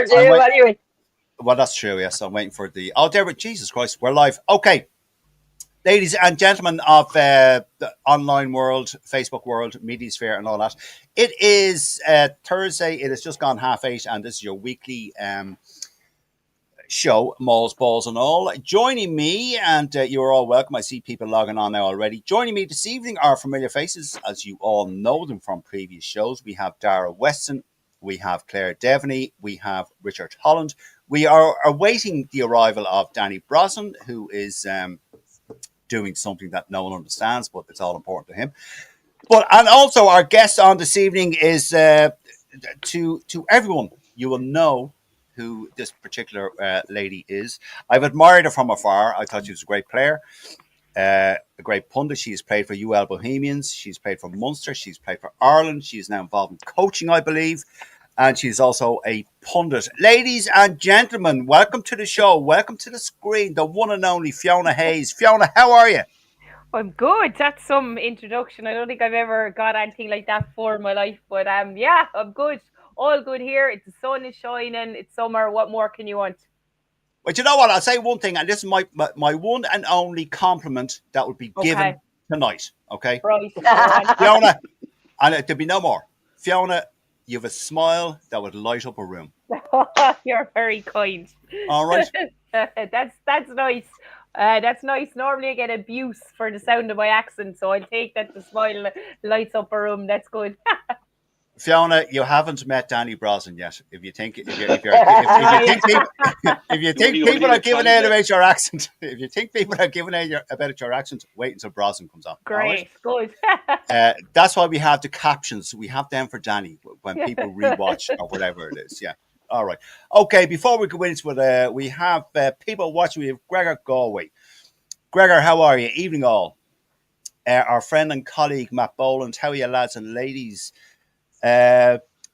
overdue anyway. Well, that's true. Yes, I'm waiting for the. Oh, there we. Jesus Christ, we're live. Okay, ladies and gentlemen of the online world, Facebook world, media sphere, and all that. It is Thursday. It has just gone 8:30, and this is your weekly show, Mauls, Balls, and all. Joining me, and you're all welcome. I see people logging on now already. Joining me this evening are familiar faces, as you all know them from previous shows. We have Dara Weston, we have Claire Devaney, we have Richard Holland. We are awaiting the arrival of Danny Brosnan, who is doing something that no one understands, but it's all important to him. And also our guest on this evening is to everyone. You will know who this particular lady is. I've admired her from afar. I thought she was a great player, a great pundit. She's played for UL Bohemians. She's played for Munster. She's played for Ireland. She's now involved in coaching, I believe. And she's also a pundit. Ladies and gentlemen, welcome to the show. Welcome to the screen, the one and only Fiona Hayes. Fiona, how are you? I'm good. That's some introduction. I don't think I've ever got anything like that before in my life. But yeah, I'm good. All good here. The sun is shining. It's summer. What more can you want? But you know what? I'll say one thing, and this is my one and only compliment that would be given tonight. Okay? Right. Fiona, and there'll be no more. Fiona, you have a smile that would light up a room. You're very kind. All right. That's nice. That's nice. Normally I get abuse for the sound of my accent, so I'll take that the smile lights up a room. That's good. Fiona, you haven't met Danny Brosnan yet. If you think people are giving out about your accent, if you think people are giving out about your accent, wait until Brosnan comes on. Great, right? Good. That's why we have the captions. We have them for Danny when people rewatch or whatever it is. Yeah. All right. Okay. Before we go into it, we have people watching. We have Gregor Galway. Gregor, how are you? Evening all. Our friend and colleague Matt Boland. How are you, lads and ladies?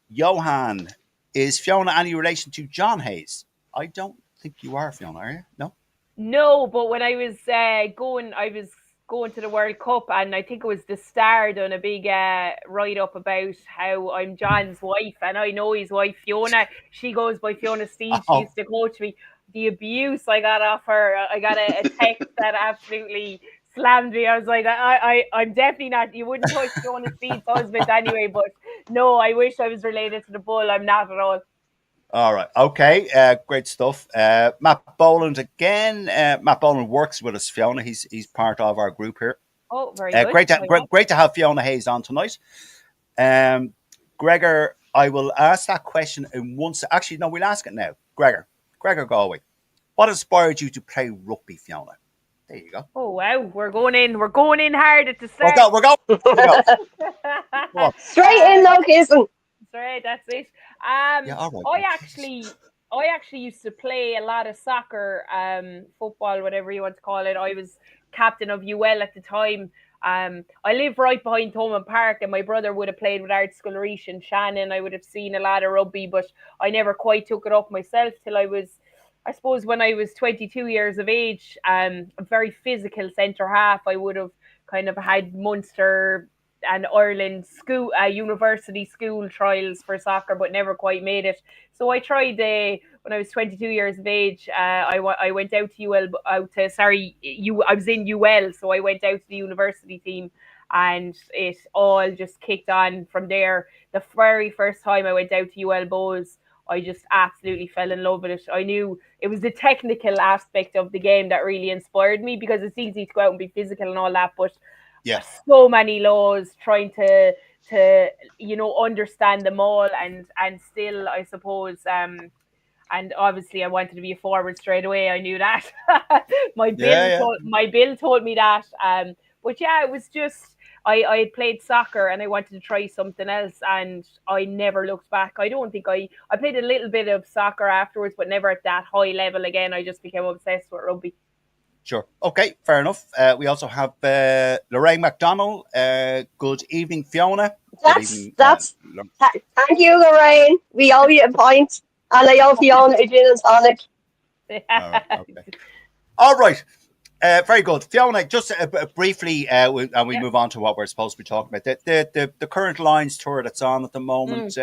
Johan, is Fiona any relation to John Hayes? I don't think you are, Fiona, are you? No, but when I was going to the World Cup, and I think it was the Star done a big write-up about how I'm John's wife, and I know his wife Fiona. She goes by Fiona Steed. She used to coach me. The abuse I got off her, I got a text that absolutely slammed me. I was like, I'm definitely not. You wouldn't touch Fiona Steed's husband anyway, but no, I wish I was related to the bull. I'm not at all. All right. Okay. Great stuff. Matt Boland again. Matt Boland works with us, Fiona. He's part of our group here. Oh, very good. Great to have Fiona Hayes on tonight. Gregor, I will ask that question in once. Actually, no, we'll ask it now. Gregor Galway. What inspired you to play rugby, Fiona? There you go. Oh wow, we're going in hard at the start. We're going. Straight in, no kissing. Right, that's it. Yeah, all right. I actually used to play a lot of soccer, football, whatever you want to call it. I was captain of UL at the time. I live right behind Thomond Park, and my brother would have played with Art Scullerisha and Shannon. I would have seen a lot of rugby, but I never quite took it up myself till I suppose when I was 22 years of age. A very physical centre half. I would have kind of had Munster and Ireland university school trials for soccer, but never quite made it. So I tried when I was 22 years of age. I went out to UL. I was in UL, so I went out to the university team, and it all just kicked on from there. The very first time I went out to UL Bows, I just absolutely fell in love with it. I knew it was the technical aspect of the game that really inspired me, because it's easy to go out and be physical and all that, but so many laws trying to understand them all, and still, I suppose, and obviously I wanted to be a forward straight away. I knew that. My bill told me that. But yeah, it was just I played soccer and I wanted to try something else, and I never looked back. I don't think I played a little bit of soccer afterwards, but never at that high level again. I just became obsessed with rugby. Sure. Okay, fair enough. We also have Lorraine McDonald. Good evening, Fiona. Thank you, Lorraine. We owe you a point, and I owe Fiona a gin and tonic. All right. Very good. Fiona, just briefly, and we move on to what we're supposed to be talking about. The current Lions tour that's on at the moment.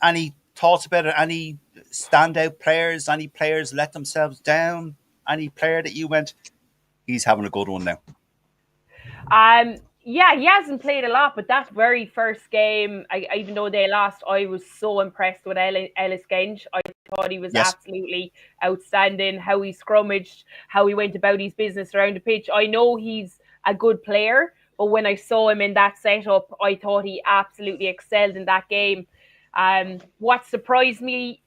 Any thoughts about it? Any standout players? Any players let themselves down? Any player that you went, he's having a good one now? Yeah, he hasn't played a lot, but that very first game, even though they lost, I was so impressed with Ellis Genge. I thought he was Yes. absolutely outstanding. How he scrummaged, how he went about his business around the pitch. I know he's a good player, but when I saw him in that setup, I thought he absolutely excelled in that game. What surprised me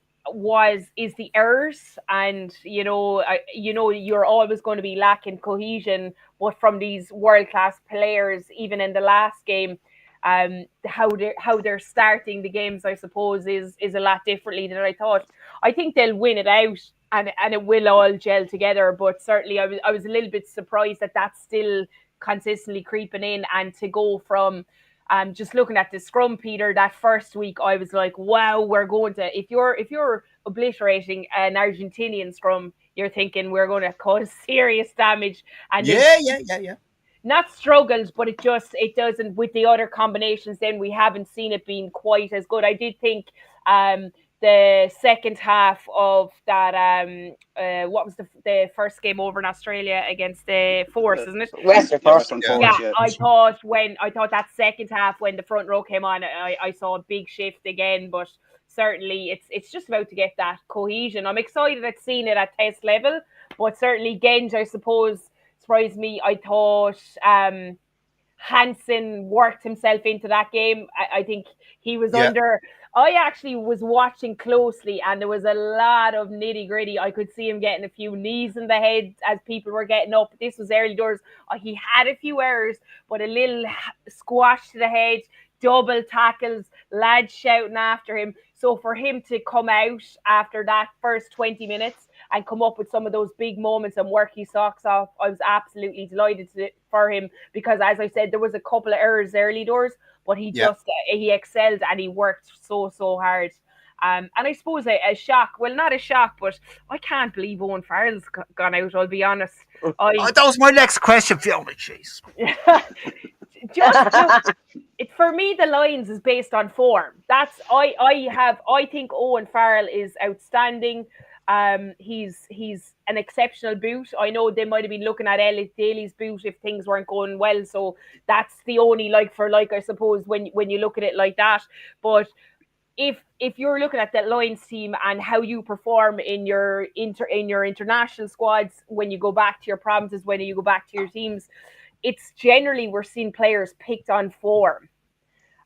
is the errors, and you're always going to be lacking cohesion, but from these world class players, even in the last game, how they're starting the games, I suppose, is a lot differently than I thought. I think they'll win it out, and it will all gel together. But certainly, I was a little bit surprised that that's still consistently creeping in, and to go from just looking at the scrum, Peter, that first week, I was like, wow, we're going to, if you're obliterating an Argentinian scrum, you're thinking we're going to cause serious damage. And Yeah. not struggled, but it doesn't, with the other combinations, then we haven't seen it being quite as good. I did think the second half of that, what was the first game over in Australia against the Force, isn't it? Western Force. Yeah, I thought that second half, when the front row came on, I saw a big shift again. But certainly, it's just about to get that cohesion. I'm excited at seeing it at test level, but certainly Genge, I suppose, surprised me. I thought Hansen worked himself into that game. I think he was under. I actually was watching closely, and there was a lot of nitty gritty. I could see him getting a few knees in the head as people were getting up. This was early doors. He had a few errors, but a little squash to the head, double tackles, lads shouting after him. So for him to come out after that first 20 minutes and come up with some of those big moments and work his socks off, I was absolutely delighted for him, because, as I said, there was a couple of errors early doors, but he excelled, and he worked so hard. And I suppose a shock, well, not a shock, but I can't believe Owen Farrell's gone out, I'll be honest. That was my next question, Fiona. Jeez. just for me, the Lions is based on form. That's I think Owen Farrell is outstanding. He's an exceptional boot. I know they might have been looking at Elliot Daly's boot if things weren't going well, so that's the only like for like, I suppose, when you look at it like that. But if you're looking at that Lions team and how you perform in your international squads, when you go back to your provinces, when you go back to your teams, it's generally we're seeing players picked on form.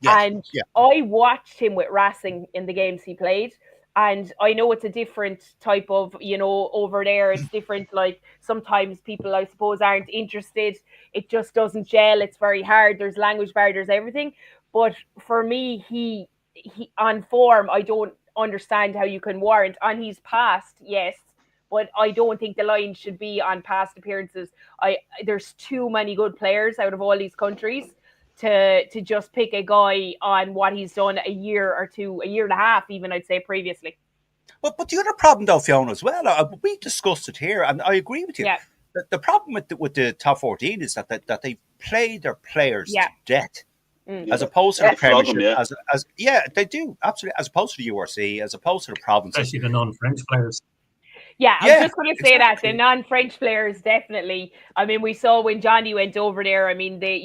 I watched him with Racing in the games he played. And I know it's a different type of, over there, it's different. Like, sometimes people, I suppose, aren't interested. It just doesn't gel. It's very hard. There's language barriers, everything. But for me, he on form, I don't understand how you can warrant. On his past, yes, but I don't think the Lions should be on past appearances. There's too many good players out of all these countries to just pick a guy on what he's done a year or two, a year and a half, even, I'd say, previously. But the other problem, though, Fiona, as well, we discussed it here, and I agree with you. Yeah. The problem with the top 14 is that they play their players to death, as opposed to the Premiership. They do, absolutely, as opposed to the URC, as opposed to the provinces. Especially the non-French players. Yeah, I was just going to say that the non-French players, definitely. I mean, we saw when Johnny went over there. I mean, they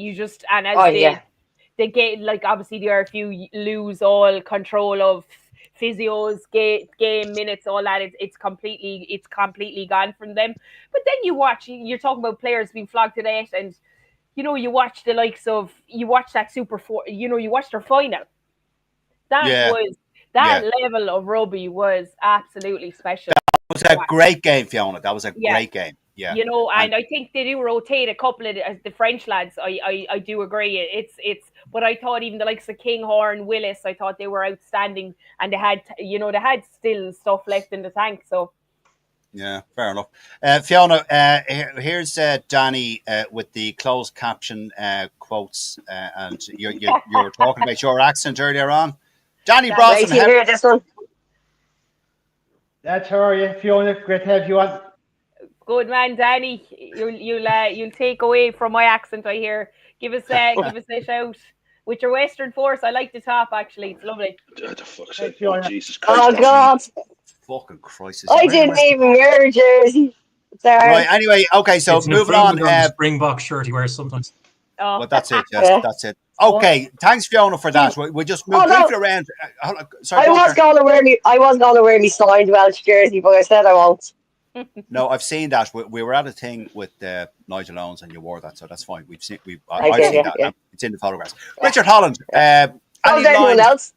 get, like, obviously there are a few lose all control of physios, game minutes, all that. It's completely gone from them. But then you're talking about players being flogged to death, and you watch the likes of, you watch that Super Four, you watch their final. That level of rugby was absolutely special. That was a great game, Fiona. That was a great game. Yeah. And I think they do rotate a couple of the French lads. I do agree. It's but I thought even the likes of Kinghorn, Willis, I thought they were outstanding, and they had still stuff left in the tank. So yeah, fair enough. Fiona, here's Danny with the closed caption quotes, and you were talking about your accent earlier on. Danny Brosnan. Hear this one. That's how are you, Fiona? Great to have you on. Good man, Danny. You'll take away from my accent, I hear. Give us a shout with your Western Force. I like the top, actually. It's lovely. The fuck's sake. Oh, Jesus Christ. Oh God. Fucking crisis. I didn't even wear a jersey. Sorry. Right, anyway, okay, so It's an moving on. improvement on the Springbok shirt he wears sometimes. Oh. Well, that's it, yes, Yeah. that's it. Okay, thanks, Fiona, for that. We just move Oh, no. briefly around. Sorry, I was going to wear me signed Welsh jersey, but I said I won't. No, I've seen that. We were at a thing with Nigel Owens, and you wore that, so that's fine. I've seen that. Yeah. It's in the photographs. Richard Holland. How's Any anyone lines? else?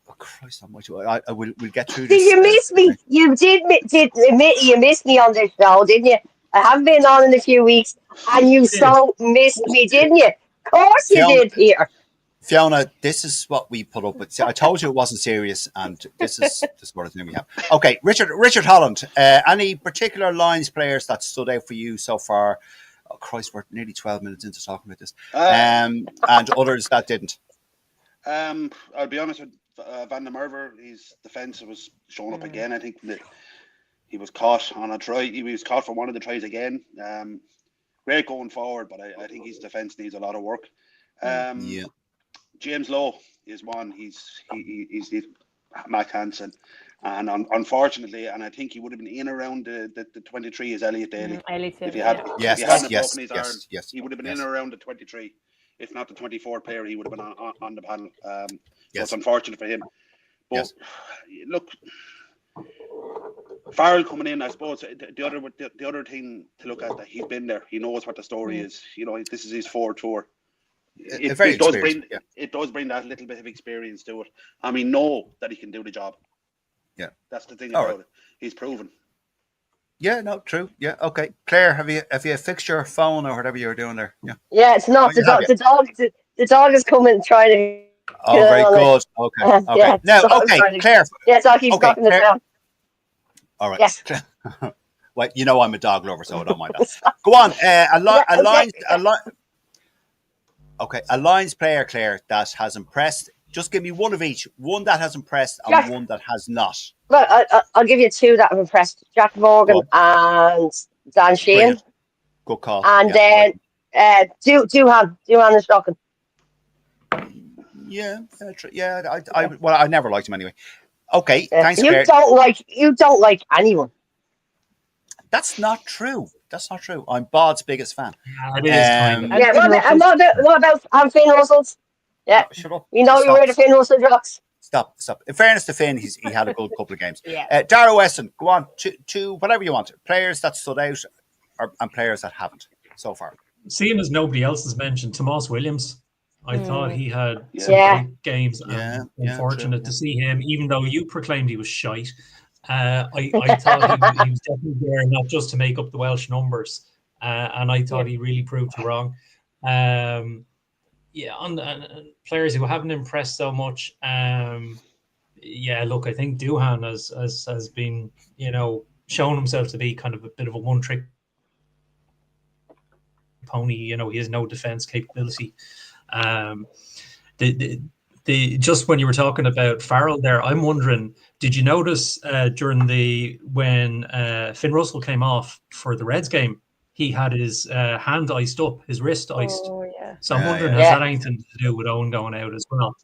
Oh, Christ almighty. We'll get through Did this. you miss me? You did admit you missed me on this show, didn't you? I haven't been on in a few weeks, and you so missed me, didn't you? Of course you did, Peter. Fiona, this is what we put up with. See, I told you it wasn't serious, and this is the sort of thing we have. Okay, Richard Holland. Any particular Lions players that stood out for you so far? Oh, Christ, we're nearly 12 minutes into talking about this. And others that didn't. I'll be honest with Van der Merwe. His defence was showing up again. I think that he was caught on a try. He was caught for one of the tries again. Great going forward, but I think his defence needs a lot of work. James Lowe is one. He's Mac Hansen, and unfortunately, and I think he would have been in around the 23 as Elliot Daly. If he hadn't broken his arm, he would have been in around the 23. If not the 24 player, he would have been on the panel. So it's unfortunate for him. But look, Farrell coming in, I suppose the other thing to look at, that he's been there. He knows what the story is. You know, this is his fourth tour. It does bring that little bit of experience to it. And we know that he can do the job. Yeah, that's the thing about it. He's proven. Yeah, no, true. Yeah, okay. Claire, have you fixed your phone or whatever you're doing there? Yeah. Yeah, it's not the dog. The dog is coming trying to. Oh, very good. Okay. Yeah, now, okay, Claire. Yeah, so I keep knocking it down. All right. Yes. Well, you know I'm a dog lover, so I don't mind that. Go on. A Lions player, Claire, that has impressed. Just give me one of each. One that has impressed and one that has not. Well, I'll give you two that have impressed. Jack Morgan and Dan Sheehan. Brilliant. Good call. And then Duhan is shocking. Yeah. I never liked him anyway. Okay, thanks, Claire. You don't like anyone. That's not true. I'm Bod's biggest fan. It is what about Finn Russell's? Yeah. Oh, shut up. You wear the Finn Russell drops. Stop. In fairness to Finn, he had a good couple of games. Darragh Weston, go on. Two, whatever you want. Players that stood out and players that haven't so far. Seeing as nobody else has mentioned, Tomas Williams. I thought he had some great games. Unfortunate to see him, even though you proclaimed he was shite. I thought he was definitely there not just to make up the Welsh numbers, and I thought he really proved you wrong. On players who haven't impressed so much. Look, I think Duhan has been shown himself to be kind of a bit of a one-trick pony. He has no defense capability. Just when you were talking about Farrell there, I'm wondering, did you notice when Finn Russell came off for the Reds game, he had his hand iced up, his wrist iced. So I'm wondering, has that anything to do with Owen going out as well?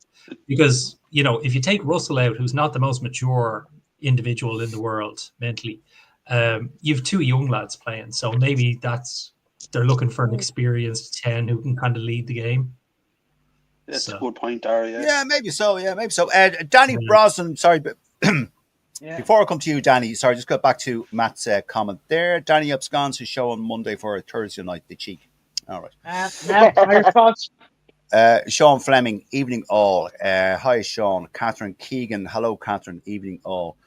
Because, if you take Russell out, who's not the most mature individual in the world mentally, you've two young lads playing. So maybe they're looking for an experienced 10 who can kind of lead the game. That's a good point, Dara. Yeah, maybe so. Danny Brosnan, sorry, but before I come to you, Danny, sorry, just got back to Matt's comment there. Danny absconds his show on Monday for a Thursday night, the cheek. All right. Sean Fleming, evening all. Hi, Sean. Catherine Keegan, hello, Catherine, evening all.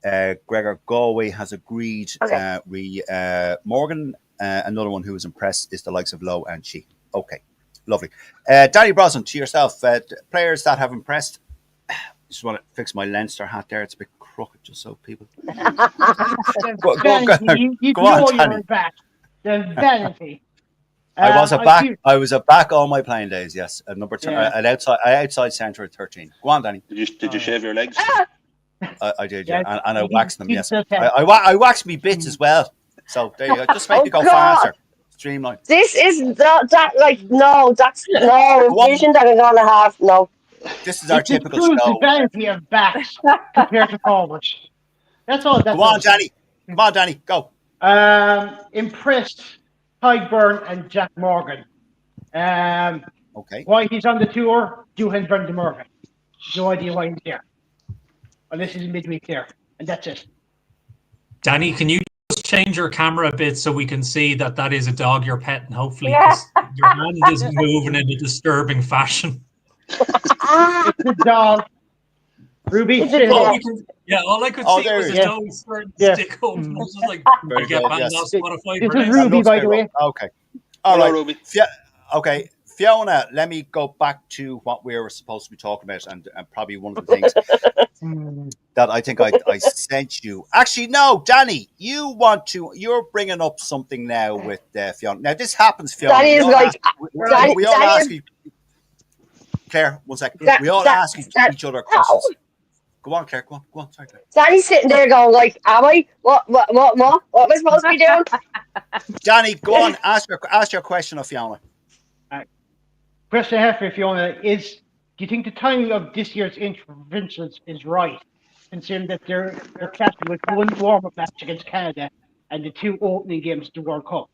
Gregor Galway has agreed. Morgan, another one who was impressed is the likes of Lowe and She. Okay. Lovely. Danny Brosnan, to yourself, players that have impressed. Just want to fix my Leinster hat there. It's a bit crooked, just so people. Go on, Danny. Back. The vanity. I was a back all my playing days. Yes, at number two, at outside centre at 13. Go on, Danny. Did you shave your legs? I did, yeah, and I waxed them. Yes, I waxed me bits as well. So there you go. Just make it go faster. Streamline. This isn't that's no vision that I'm gonna have. No. This is our typical show. The vanity of backs compared to forwards. That's all. Come on, Danny. Come on, Danny. Go. Impressed Tyburn and Jack Morgan. Okay. Why he's on the tour? Johan van der Merwe. No idea why he's there. Unless he's midweek there. And that's it. Danny, can you just change your camera a bit so we can see that is a dog you're petting, hopefully, because your hand isn't moving in a disturbing fashion. It's a dog. Ruby, It's a dog. All I could see was his nose starting to stick up. I was just like, very good. Yes. This is Ruby, by the way. Okay. All right, Ruby. Okay. Fiona, let me go back to what we were supposed to be talking about, and probably one of the things that I think I sent you. Actually, no, Danny, you're bringing up something now with Fiona. Now, this happens, Fiona. Danny is like, we all ask you. Claire, 1 second. We all ask each other questions. Go on, Claire. Go on. Sorry, Claire. Danny's sitting there going like, am I? What am I supposed to be doing? Danny, go on. Ask your question of Fiona. Question I have for Fiona is, do you think the timing of this year's interventions is right, considering that they're clashing with one warm-up match against Canada and the 2 opening games of the World Cup?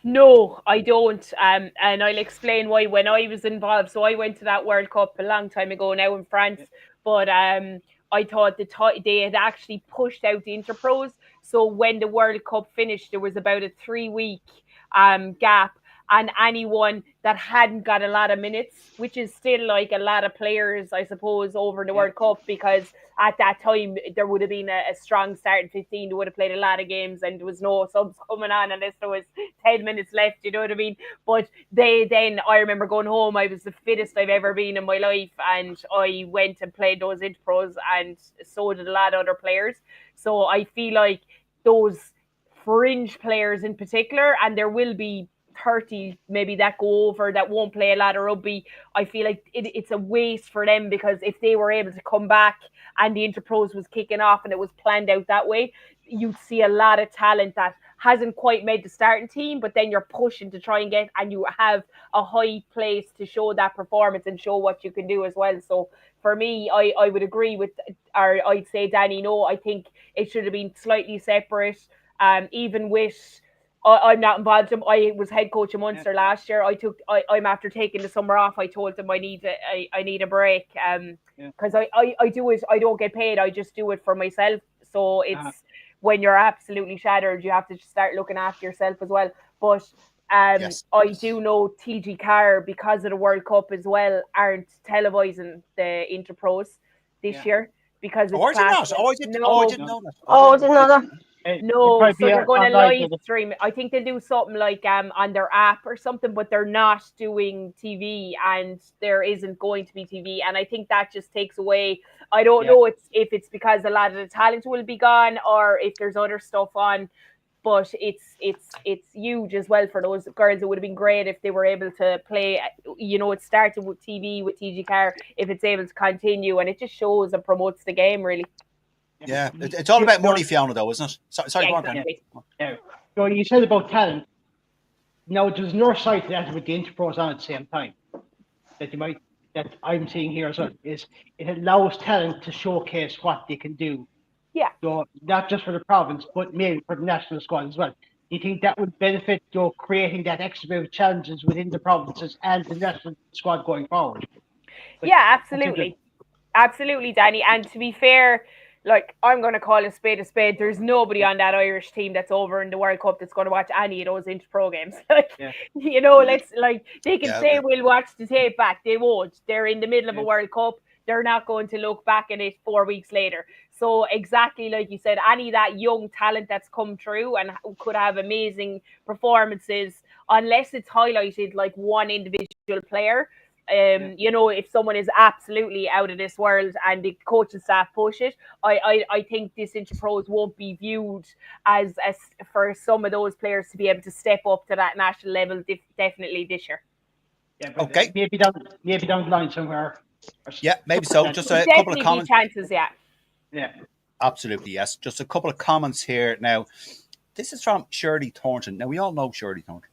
No, I don't. And I'll explain why. When I was involved, so I went to that World Cup a long time ago now in France, but I thought they had actually pushed out the Interpros. So when the World Cup finished, there was about a 3-week gap, and anyone that hadn't got a lot of minutes, which is still like a lot of players, I suppose, over the World Cup, because at that time there would have been a strong starting 15. They would have played a lot of games, and there was no subs coming on unless there was 10 minutes left, you know what I mean? But I remember going home, I was the fittest I've ever been in my life, and I went and played those Interpros, and so did a lot of other players. So I feel like those fringe players in particular, and there will be 30 maybe that go over that won't play a lot of rugby. I feel like it's a waste for them, because if they were able to come back and the Interpros was kicking off and it was planned out that way, you'd see a lot of talent that hasn't quite made the starting team, but then you're pushing to try and get, and you have a high place to show that performance and show what you can do as well. So for me, I would agree with, or I'd say, Danny, no, I think it should have been slightly separate. Even with, I'm not involved. I was head coach of Munster last year. I'm after taking the summer off. I told them I need a break, because I do it. I don't get paid. I just do it for myself. So it's when you're absolutely shattered, you have to start looking after yourself as well. But I do know TG Carr, because of the World Cup as well, aren't televising the Interpros this year, because it's I didn't know that. Oh, I didn't know that. No, so they're going to live stream. I think they'll do something like on their app or something, but they're not doing TV, and there isn't going to be TV. And I think that just takes away. I don't know if it's because a lot of the talent will be gone, or if there's other stuff on. But it's huge as well for those girls. It would have been great if they were able to play. It started with TV with TG Carr. If it's able to continue, and it just shows and promotes the game, really. Yeah, it's all about money, Fiona, though, isn't it? Sorry, go on, Danny. So you said about talent. Now, there's no site that with the Interpros on at the same time that I'm seeing here as well, is it allows talent to showcase what they can do. Yeah. So not just for the province, but maybe for the national squad as well. Do you think that would benefit creating that extra bit of challenges within the provinces and the national squad going forward? Yeah, absolutely. Absolutely, Danny. And to be fair, like, I'm going to call a spade a spade. There's nobody on that Irish team that's over in the World Cup that's going to watch any of those Interpro games. They can say we'll watch the tape back. They won't. They're in the middle of a World Cup. They're not going to look back at it 4 weeks later. So exactly like you said, any of that young talent that's come through and could have amazing performances, unless it's highlighted like one individual player. If someone is absolutely out of this world and the coaching staff push it, I think this Interpros won't be viewed as for some of those players to be able to step up to that national level definitely this year. Yeah, okay. Maybe down the line somewhere. Yeah, maybe so. Just a couple of comments. Chances, yeah. Absolutely, yes. Just a couple of comments here now. This is from Shirley Thornton. Now, we all know Shirley Thornton.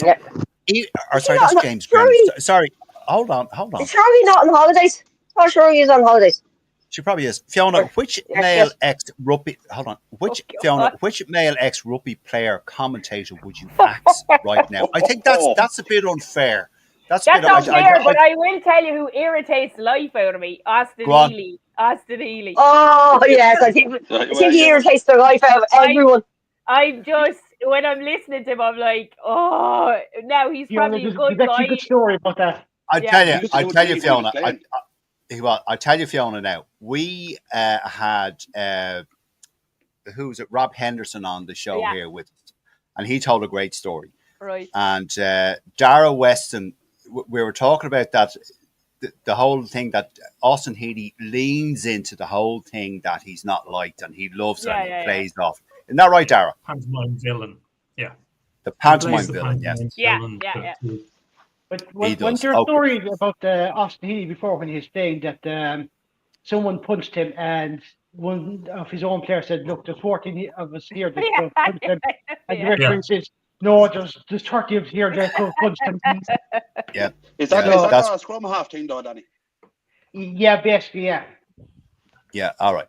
Yeah. That's James Graham. Sorry, hold on. Is Charlie not on holidays? Oh, sure, he's on holidays. She probably is. Fiona, which male ex-rugby... Hold on. Which male ex-rugby player commentator would you axe right now? I think that's a bit unfair. That's unfair, but I will tell you who irritates the life out of me. Austin Healy. Oh, yes. I think he irritates the life out of everyone. I just, when I'm listening to him, I'm like, oh, now he's probably a good guy. That's a good story about that. I tell you, Fiona. I tell you, Fiona. Now we had who was it? Rob Henderson on the show here with us, and he told a great story. Right. And Dara Weston, we were talking about that. The whole thing that Austin Healy leans into the whole thing that he's not liked and he loves it and he plays off. Isn't that right, Dara? Pantomime villain. Yeah. The pantomime villain, yes. Yeah. But wasn't there a story about Austin Healy before when he was saying that someone punched him and one of his own players said, look, there's 14 of us here that punched him. And the referee says, no, there's 30 of us here that punched him. Yeah. Is that a scrum half thing though, Danny? Yeah, basically, yeah. Yeah, all right.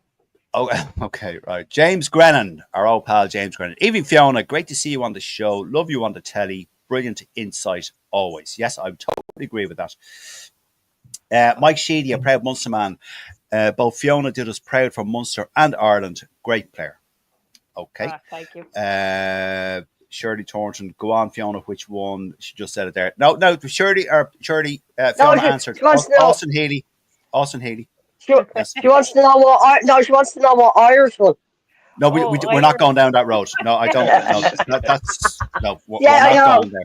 Oh, okay, right. James Grennan, our old pal James Grennan. Evening, Fiona. Great to see you on the show. Love you on the telly. Brilliant insight always. Yes, I totally agree with that. Mike Sheedy, a proud Munster man. Both Fiona did us proud for Munster and Ireland. Great player. Okay. Thank you. Shirley Thornton. Go on, Fiona. Which one? She just said it there. No, Shirley. Fiona answered. Austin Healy. She wants to know what. No, she wants to know what Irish one. No, we're not going down that road. No, I don't. No, we're I not know. going there.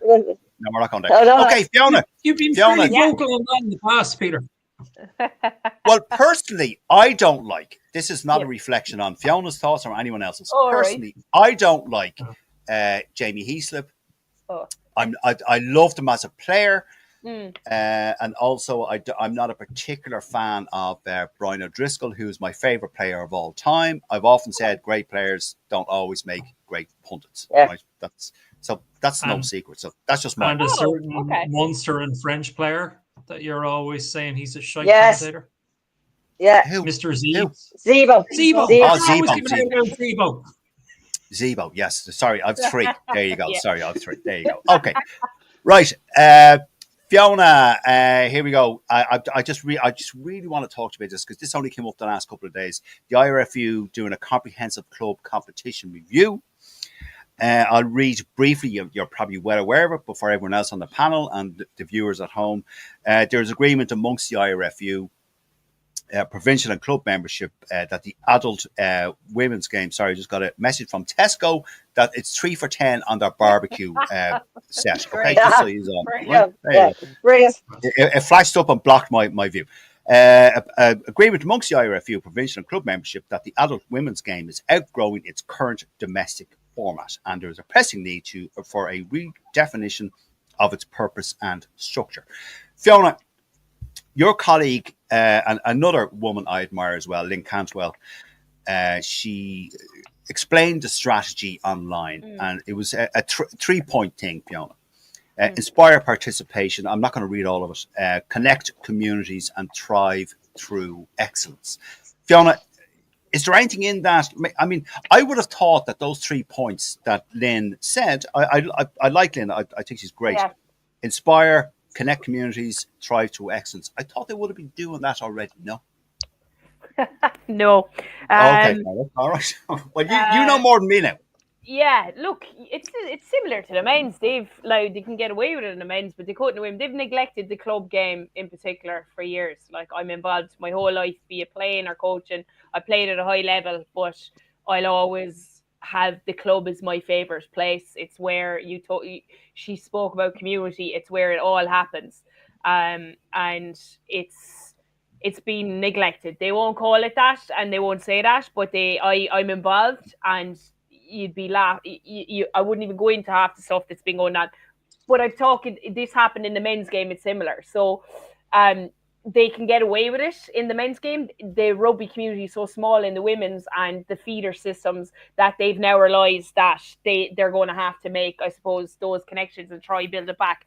No, we're not going there. No. Okay, Fiona. You've been very vocal on that in the past, Peter. Well, personally, I don't like. This is not a reflection on Fiona's thoughts or anyone else's. Personally, I don't like Jamie Heaslip. I loved him as a player. And also, I'm not a particular fan of Brian O'Driscoll, who's my favourite player of all time. I've often said great players don't always make great pundits. Yeah. Right? That's no secret. So that's just my. And a certain Munster and French player that you're always saying he's a shite commentator. Yeah. Mr. Zebo. Zebo. Yes. Sorry, I've three. There you go. Sorry, I've three. There you go. Okay. Right. Fiona, here we go. I just really want to talk to you about this because this only came up the last couple of days. The IRFU doing a comprehensive club competition review. I'll read briefly. You're probably well aware of it, but for everyone else on the panel and the viewers at home, there's agreement amongst the IRFU, provincial and club membership, that the adult women's game. Sorry, I just got a message from Tesco that it's 3 for 10 on their barbecue set. Okay, just so you know. It flashed up and blocked my view. Agreement amongst the IRFU, provincial and club membership, that the adult women's game is outgrowing its current domestic format, and there is a pressing need for a redefinition of its purpose and structure. Fiona, your colleague and another woman I admire as well, Lynn Cantwell, she explained the strategy online, and it was a 3-point thing, Fiona. Inspire participation. I'm not going to read all of it. Connect communities and thrive through excellence. Fiona, is there anything in that? I mean, I would have thought that those 3 points that Lynn said, I like Lynn. I think she's great. Yeah. Inspire, connect communities, thrive through excellence. I thought they would have been doing that already. No. No. Okay. All right. Well, you know more than me now. Yeah, look, it's similar to the men's. They can get away with it in the men's, but they couldn't win. They've neglected the club game in particular for years. Like, I'm involved my whole life, be it playing or coaching. I played at a high level, but I'll always have the club as my favourite place. It's where she spoke about community. It's where it all happens, and it's been neglected. They won't call it that, and they won't say that, but I'm involved, and you'd be I wouldn't even go into half the stuff that's been going on. But this happened in the men's game. It's similar. So they can get away with it in the men's game. The rugby community is so small in the women's, and the feeder systems, that they've now realised that they're going to have to make, I suppose, those connections and try build it back.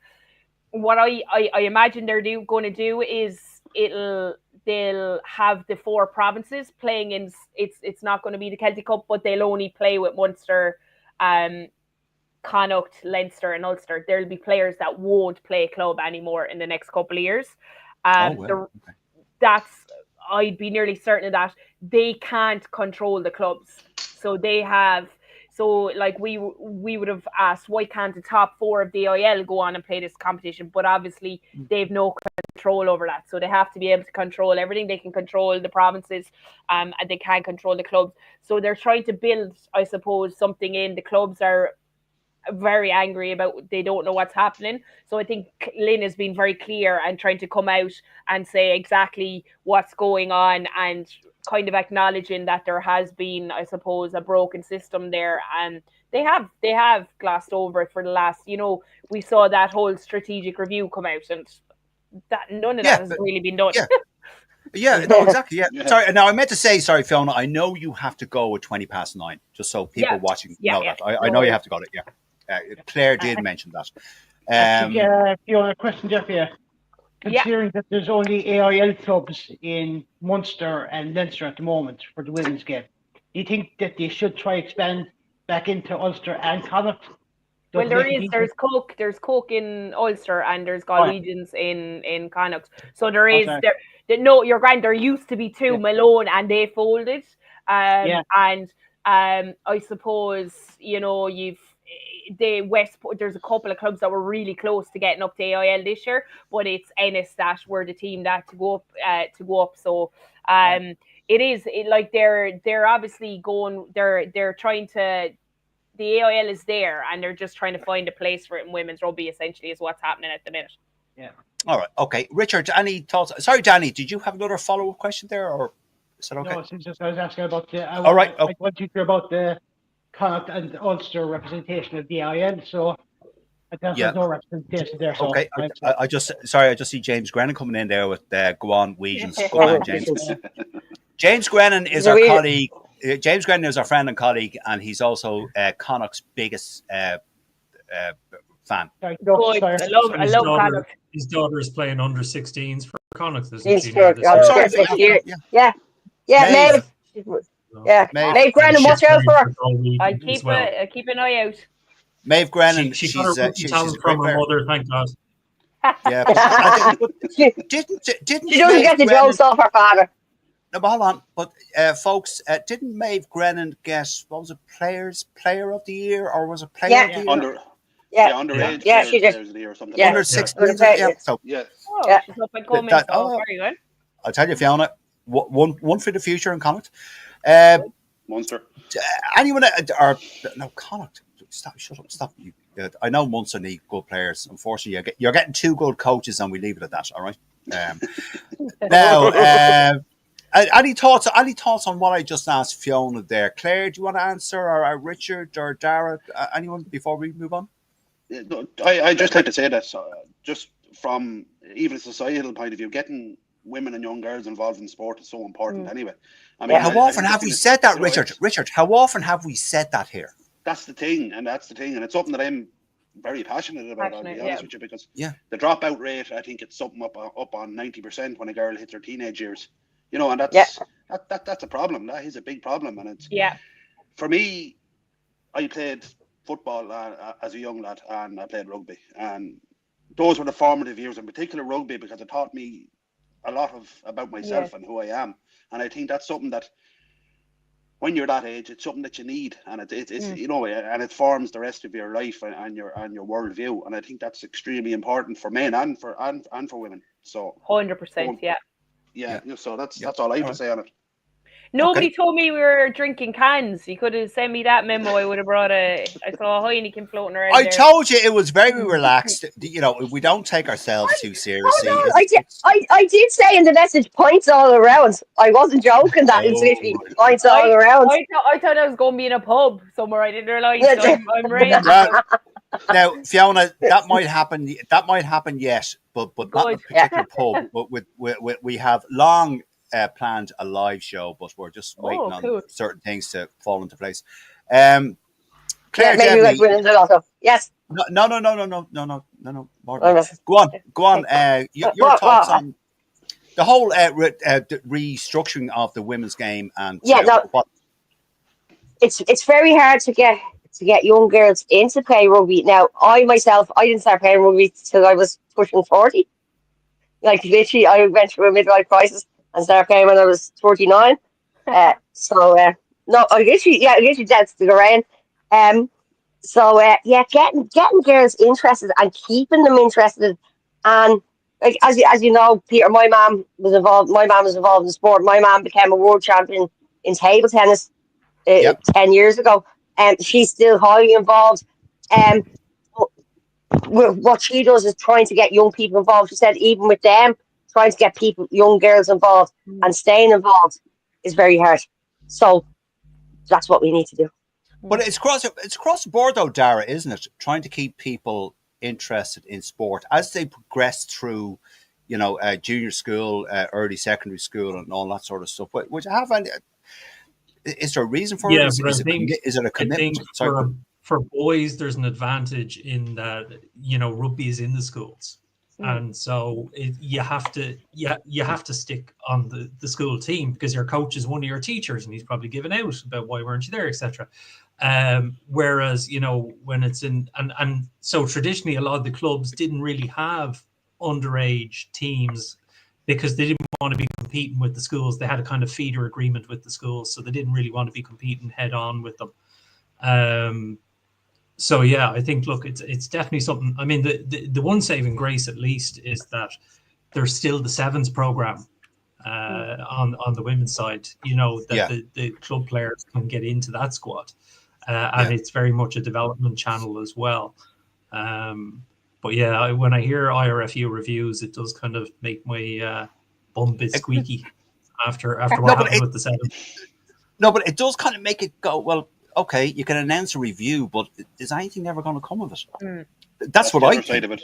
What I imagine they're going to do is they'll have the 4 provinces playing in. It's not going to be the Celtic Cup, but they'll only play with Munster, Connacht, Leinster, and Ulster. There'll be players that won't play club anymore in the next couple of years. That's I'd be nearly certain of that. They can't control the clubs, so they have. So, like, we would have asked, why can't the top 4 of the IL go on and play this competition? But obviously, they've no control over that. So they have to be able to control everything. They can control the provinces, and they can't control the clubs. So they're trying to build, I suppose, something in. The clubs are very angry about, they don't know what's happening. So I think Lynn has been very clear and trying to come out and say exactly what's going on, and kind of acknowledging that there has been, I suppose, a broken system there, and they have glossed over it for the last, we saw that whole strategic review come out, and that none of that has really been done. No, exactly. Yeah. Sorry. Now I meant to say, sorry, Fiona. I know you have to go at 9:20, just so people watching know that. I know you have to go. Claire did mention that. Fiona, question there for you. Considering that there's only AIL clubs in Munster and Leinster at the moment for the women's game, do you think that they should try expand back into Ulster and Connacht? Well, there's Coke in Ulster, and there's Galwegians in Connacht. So there is no, you're right. There used to be 2, Malone, and they folded. And I suppose there's a couple of clubs that were really close to getting up to AIL this year, but it's Ennis that were the team that to go up. So it is like they're obviously going. They're trying to. The AIL is there, and they're just trying to find a place for it in women's rugby. Essentially, is what's happening at the minute. Yeah. All right. Okay, Richard. Any thoughts? Sorry, Danny. Did you have another follow-up question there, or is that okay? No, since I was asking about all right. I want you to hear about the Connacht and Ulster representation of the IL, so there's no representation there. So okay, I just see James Grennan coming in there with go on, Weegens. Go on, James. James Grennan is our colleague. James Grennan is our friend and colleague, and he's also Connacht's biggest fan. I love Connacht. His daughter is playing under 16s for Connacht, isn't she? Maeve. Maeve Grennan, watch out for her. I'll keep an eye out. Maeve Grennan, she's from her mother, thank God. Yeah, but didn't she doesn't get the jokes off her father. No, but hold on. But folks, didn't Maeve Grennan get, what was it, Player of the Year, or was it Player of the Year? Underage. Yeah, she did. Of the year or something. Under 16. She's up and coming. Very good. I'll tell you, Fiona, one for the future in Connacht. Munster. Anyone Connacht? Shut up! Stop you. I know Munster need good players. Unfortunately, you're getting 2 good coaches, and we leave it at that. All right. Now, any thoughts on what I just asked Fiona there? Claire, do you want to answer, or Richard, or Dara? Anyone before we move on? I just like to say that just from even a societal point of view, getting women and young girls involved in sport is so important. Anyway, I mean, how often have we said that, Richard? Richard, how often have we said that here? That's the thing, and it's something that I'm very passionate about. I'll be honest with you, because the dropout rate, I think it's something up on 90% when a girl hits her teenage years. And that's a problem. That is a big problem, and it's for me. I played football as a young lad, and I played rugby, and those were the formative years, in particular rugby, because it taught me a lot about myself and who I am. And I think that's something that, when you're that age, it's something that you need, and it's and it forms the rest of your life and your worldview. And I think that's extremely important for men and for women. So 100%, yeah. So that's all I have to say on it. Nobody told me we were drinking cans. You could have sent me that memo. I would have brought I saw a Heineken floating around. I told you it was very relaxed. We don't take ourselves too seriously. I did say in the message, points all around. I wasn't joking. That it's literally points all around. I thought I was going to be in a pub somewhere I didn't realise. So I'm ready. Now, Fiona, that might happen. That might happen yet, but not in a particular pub. But we have long planned a live show, but we're just waiting on certain things to fall into place. Claire, maybe like winning the lotto. Yes. No. More. Go on. Your thoughts on the whole restructuring of the women's game and it's very hard to get young girls into play rugby. Now, I myself, I didn't start playing rugby till I was pushing 40. Like literally, I went through a midlife crisis and started playing when I was 39. No, I literally that's the around. Getting girls interested and keeping them interested, and like as you know, Peter, my mom was involved. My mom was involved in sport. My mom became a world champion in table tennis 10 years ago, and she's still highly involved. Um, what she does is trying to get young people involved. She said even with them, trying to get young girls involved and staying involved is very hard. So that's what we need to do. But it's across the board though, Dara, isn't it? Trying to keep people interested in sport as they progress through, junior school, early secondary school, and all that sort of stuff. Would you have any? Is there a reason for it? Is it a commitment? For boys, there's an advantage in that rugby is in the schools, and so you have to stick on the school team because your coach is one of your teachers, and he's probably given out about why weren't you there, etc. Whereas when it's in and so traditionally a lot of the clubs didn't really have underage teams because they didn't want to be competing with the schools. They had a kind of feeder agreement with the schools, so they didn't really want to be competing head on with them. So yeah, I think it's definitely something. I mean, the one saving grace at least is that there's still the sevens program on the women's side. The club players can get into that squad, and it's very much a development channel as well. But yeah, when I hear IRFU reviews, it does kind of make my bum bit squeaky after what happened with the sevens. No, but it does kind of make it go well. Okay, you can announce a review, but is anything ever going to come of it? That's what I think.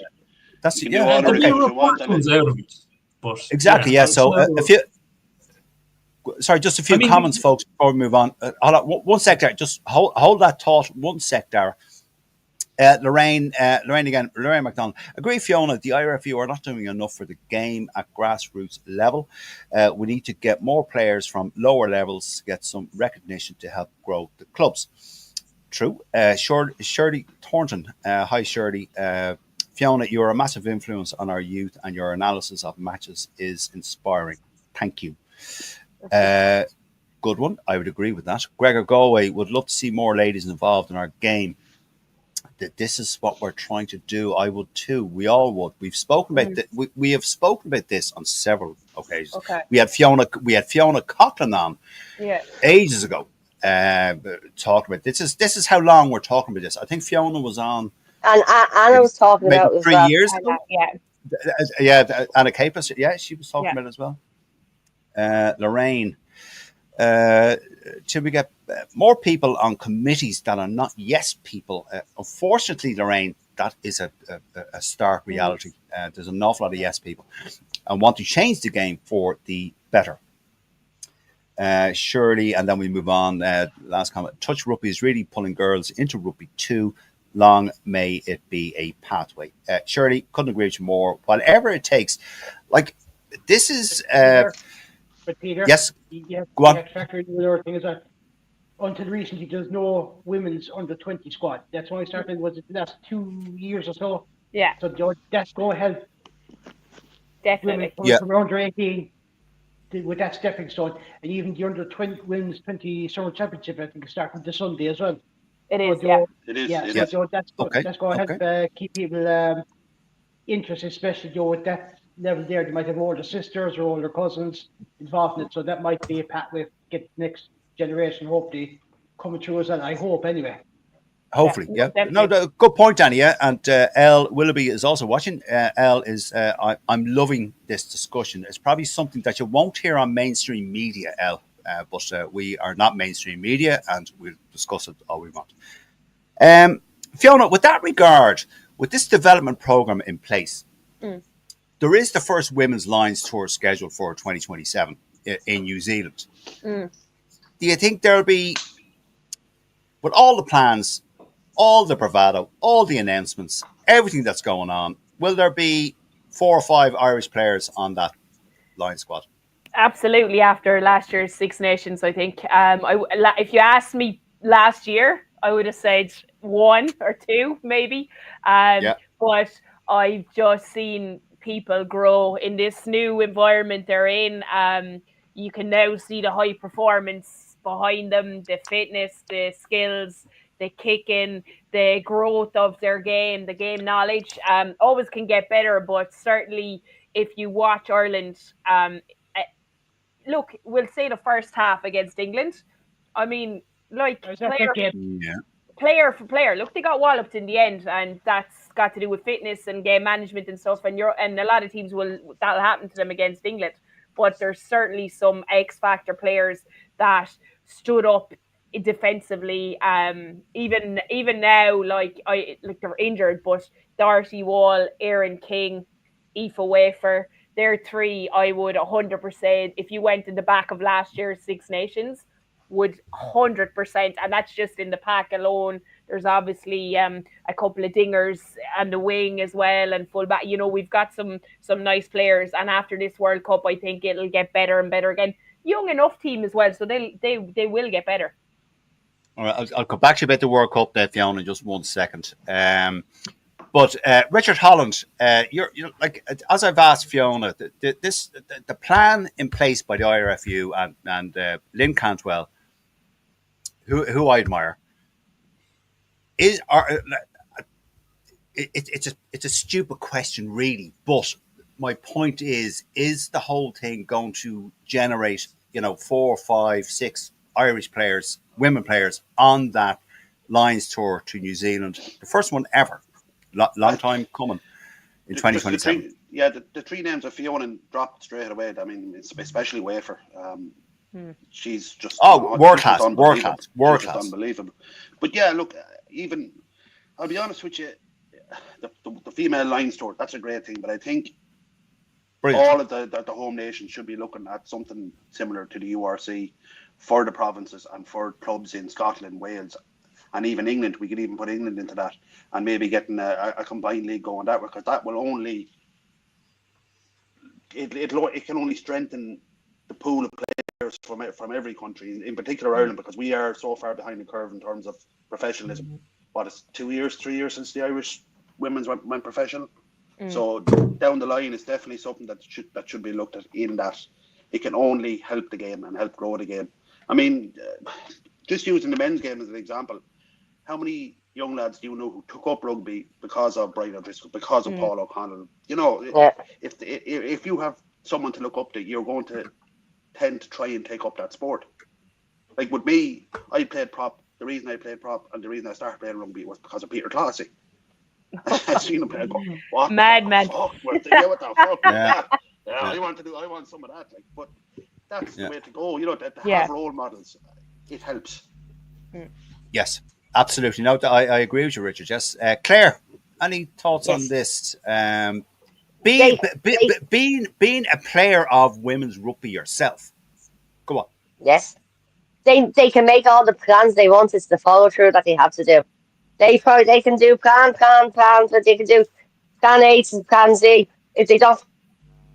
That's there'll be a report comes out of it. But exactly, yeah. So just a few comments, folks, before we move on. One sec, Dara. Just hold that thought. One sec, Dara. Lorraine McDonald. Agree, Fiona. The IRFU are not doing enough for the game at grassroots level. We need to get more players from lower levels to get some recognition to help grow the clubs. True. Shirley Thornton. Hi, Shirley. Fiona, you are a massive influence on our youth, and your analysis of matches is inspiring. Thank you. Good one. I would agree with that. Gregor Galway would love to see more ladies involved in our game. That this is what we're trying to do. I would too. We all would. We've spoken about we have spoken about this on several occasions. Okay. We had Fiona Coughlin on ages ago. Talking about this is how long we're talking about this. I think Fiona was on, and Anna was talking about it 3 years ago. Anna Capus. Yeah, she was talking about it as well. Lorraine. Till we get more people on committees that are not yes people. Unfortunately, Lorraine, that is a stark reality. There's an awful lot of yes people and want to change the game for the better. Shirley, and then we move on. Last comment. Touch rugby is really pulling girls into rugby too. Long may it be a pathway. Shirley, couldn't agree with you more. Whatever it takes. Like, this is... But Peter, yes, go on. The other thing is that until recently, there's no women's under 20 squad. That's why I started. Was it the last 2 years or so? Yeah. So that's going to help. Definitely. Women from under 18 with that stepping stone, and even the under 20 women's 20 summer championship. I think is starting this Sunday as well. It is. It is. So that's going to help keep people interested, especially with that level there. They might have older sisters or older cousins involved in it, so that might be a pathway to get the next generation hopefully coming through as well. I hope anyway. Hopefully, yeah. No, good point, Danny. Yeah, and Elle Willoughby is also watching. Elle is. I'm loving this discussion. It's probably something that you won't hear on mainstream media, Elle. But we are not mainstream media, and we'll discuss it all we want. Fiona, with that regard, with this development program in place, there is the first women's Lions tour scheduled for 2027 in New Zealand. Do you think there'll be, with all the plans, all the bravado, all the announcements, everything that's going on, will there be 4 or 5 Irish players on that Lions squad? Absolutely. After last year's Six Nations, I think. If you asked me last year, I would have said 1 or 2, maybe. But I've just seen people grow in this new environment they're in. You can now see the high performance behind them, the fitness, the skills, the kicking, the growth of their game, the game knowledge. Always can get better, but certainly if you watch Ireland, look, we'll say the first half against England. I mean, like player for player. Look, they got walloped in the end, and that's got to do with fitness and game management and stuff. And a lot of teams that'll happen to them against England. But there's certainly some X factor players that stood up defensively. Even now, like they're injured, but Darcy Wall, Aaron King, Aoife Wafer, they're 3. I would 100%. If you went in the back of last year's Six Nations, would 100%, and that's just in the pack alone. There's obviously a couple of dingers and the wing as well, and fullback. You know, we've got some nice players, and after this World Cup, I think it'll get better and better again. Young enough team as well, so they will get better. All right, I'll come back to you about the World Cup there, Fiona, in just 1 second. But Richard Holland, you're like, as I've asked Fiona, the plan in place by the IRFU and Lynn Cantwell, who I admire, it's a stupid question, really. But my point is the whole thing going to generate 4, 5, 6 Irish players, women players on that Lions tour to New Zealand, the first one ever? Long time coming in 2027. The 3 names of Fiona dropped straight away. I mean, especially Wafer. She's just world class, unbelievable. But yeah, look, even I'll be honest with you, the female Lions tour, that's a great thing. But I think all of the home nations should be looking at something similar to the URC for the provinces and for clubs in Scotland, Wales, and even England. We could even put England into that, and maybe getting a combined league going that way, because that will only it can only strengthen the pool of players from every country, in particular Ireland, because we are so far behind the curve in terms of professionalism. What is 2 years, 3 years since the Irish women's went professional? So down the line, it's definitely something that should be looked at. In that it can only help the game and help grow the game. I mean, just using the men's game as an example, how many young lads do you know who took up rugby because of Brian O'Driscoll, because of Paul O'Connell? If you have someone to look up to, you're going to tend to try and take up that sport. Like with me, I played prop. The reason I played prop and the reason I started playing rugby was because of Peter Classy. I seen him play and go, what madman. What the fuck? Yeah, I want some of that. Like, but that's the way to go. To have role models, it helps. Yes, absolutely. No, I agree with you, Richard. Yes, Claire, any thoughts on this? Being a player of women's rugby yourself, go on. Yes, they can make all the plans they want. It's the follow through that they have to do. They can do plans, but they can do plan A to plan Z. If they don't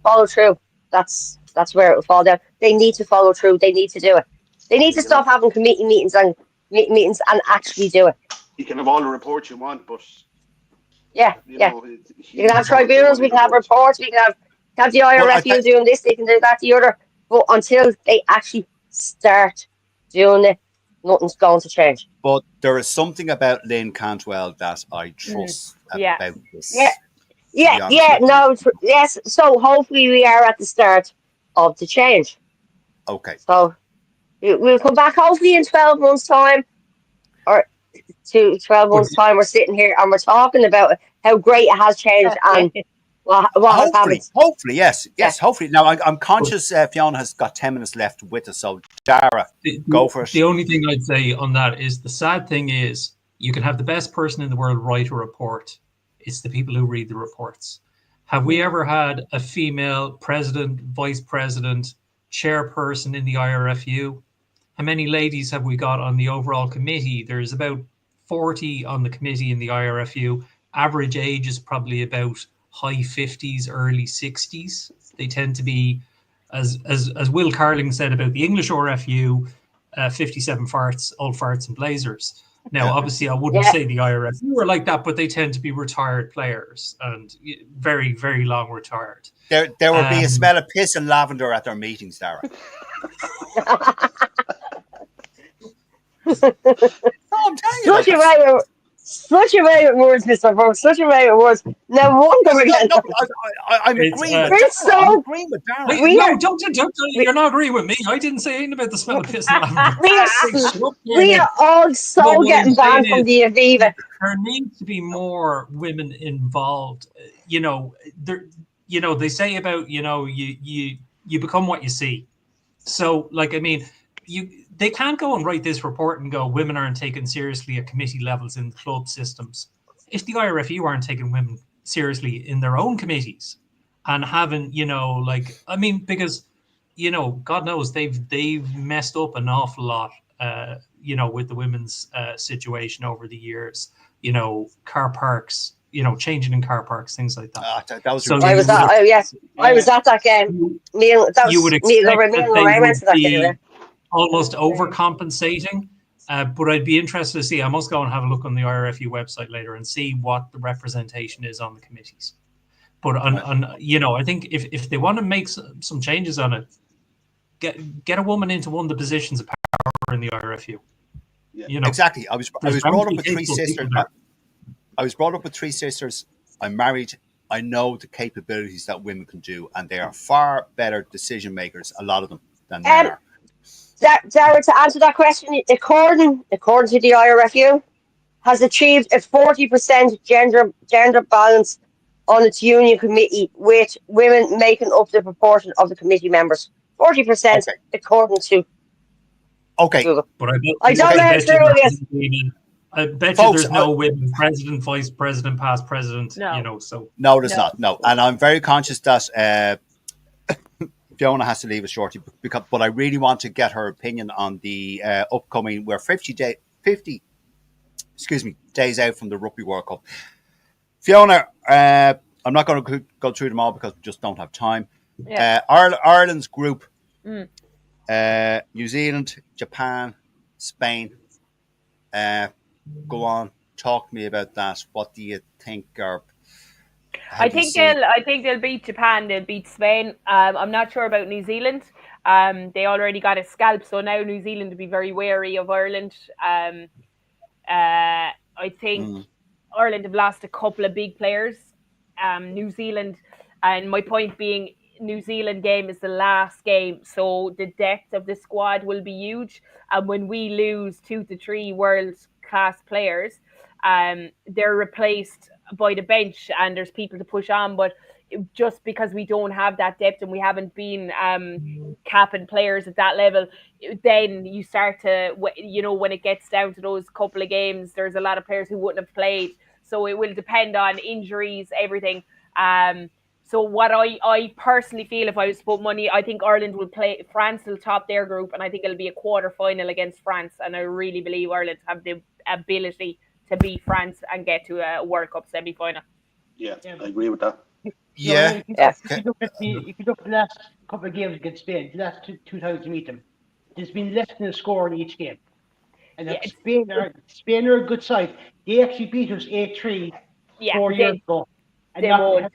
follow through, that's where it will fall down. They need to follow through. They need to do it. They need to stop having committee meetings and actually do it. You can have all the reports you want, but you can have tribunals. We can have reports. We can have the IRFU doing this. They can do that, the other. But until they actually start doing it, nothing's going to change. But there is something about Lynn Cantwell that I trust about this. Yes. So hopefully we are at the start of the change. Okay. So we'll come back hopefully in 12 months' time, or 12 months' time. We're sitting here and we're talking about how great it has changed and what has happened. Hopefully, yes. Hopefully. Now, I'm conscious Fiona has got 10 minutes left with us, so Dara, go for it. The only thing I'd say on that is the sad thing is you can have the best person in the world write a report. It's the people who read the reports. Have we ever had a female president, vice president, chairperson in the IRFU? How many ladies have we got on the overall committee? There's about 40 on the committee in the IRFU. Average age is probably about high 50s, early 60s. They tend to be as Will Carling said about the English RFU, 57 farts, old farts and blazers. Now, obviously, I wouldn't say the IRFU are like that, but they tend to be retired players and very, very long retired. There would be a smell of piss and lavender at their meetings, Dara. I'm telling you. Such a way with words, Mr. Brooks. Such a way with words. No wonder we're getting. I'm agreeing with Dara. No, don't. You're not agreeing with me. I didn't say anything about the smell of piss and lavender. We are all so getting banned from the Aviva. There needs to be more women involved. They say about you become what you see. So, like, I mean, they can't go and write this report and go, women aren't taken seriously at committee levels in club systems. If the IRFU aren't taking women seriously in their own committees and haven't, because, God knows they've messed up an awful lot, with the women's situation over the years, car parks, changing in car parks, things like that. That was I was at that game. You would expect that they would be almost overcompensating, but I'd be interested to see. I must go and have a look on the IRFU website later and see what the representation is on the committees. But I think if they want to make some changes on it, get a woman into one of the positions of power in the IRFU. Yeah. Exactly. I was brought up with three sisters. I was brought up with three sisters. I'm married. I know the capabilities that women can do, and they are far better decision makers, a lot of them, than men are. Dara, to answer that question, according to the IRFU, has achieved a 40% gender balance on its union committee, with women making up the proportion of the committee members. 40%, according to. Okay. Google. But I don't know how true it is. I bet you there's no women president, vice president, past president. No. No, there's not. No, and I'm very conscious that Fiona has to leave us shortly, but I really want to get her opinion on the upcoming. We're 50 days out from the Rugby World Cup. Fiona, I'm not going to go through them all because we just don't have time. Yeah. Ireland's group: New Zealand, Japan, Spain. Go on, talk to me about that. What do you think? I think they'll beat Japan. They'll beat Spain. I'm not sure about New Zealand. They already got a scalp, so now New Zealand will be very wary of Ireland. I think Ireland have lost a couple of big players. New Zealand, and my point being, New Zealand game is the last game, so the depth of the squad will be huge. And when we lose 2 to 3 world-class players, they're replaced by the bench, and there's people to push on. But just because we don't have that depth and we haven't been capping players at that level, then you start to, when it gets down to those couple of games, there's a lot of players who wouldn't have played. So it will depend on injuries, everything. So what I personally feel, if I was to put money, I think Ireland will play, France will top their group, and I think it'll be a quarter final against France. And I really believe Ireland have the ability to beat France and get to a World Cup semi-final. Yeah, I agree with that. Yeah. If you look at the last couple of games against Spain, the last two times to meet them, there's been less than a score in each game. And Spain are a good side. They actually beat us 8-3 4 years ago. And they won't.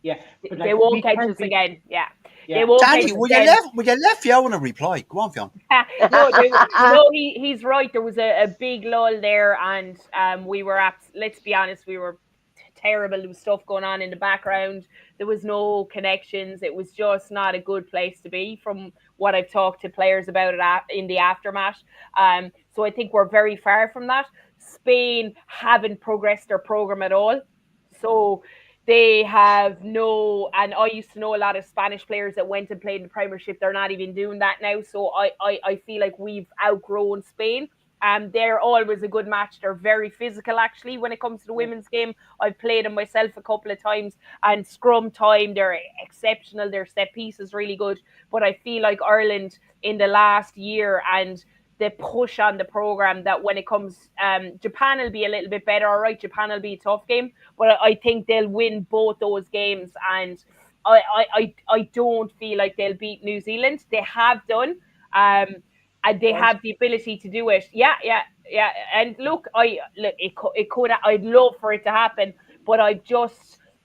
They won't catch us again. Yeah. They won't. Danny, will you let Fiona reply? Go on, Fiona. No, he's right. There was a big lull there, and we were let's be honest, we were terrible. There was stuff going on in the background. There was no connections. It was just not a good place to be, from what I've talked to players about it in the aftermath. So I think we're very far from that. Spain haven't progressed their program at all. So they have and I used to know a lot of Spanish players that went and played in the Premiership. They're not even doing that now. So I feel like we've outgrown Spain. They're always a good match. They're very physical, actually, when it comes to the women's game. I've played them myself a couple of times, and scrum time, they're exceptional. Their set piece is really good. But I feel like Ireland in the last year, and the push on the program, that when it comes, Japan will be a little bit better. All right, Japan will be a tough game, but I think they'll win both those games. And I don't feel like they'll beat New Zealand. They have done, and they have the ability to do it. Yeah. And look, it could. I'd love for it to happen, but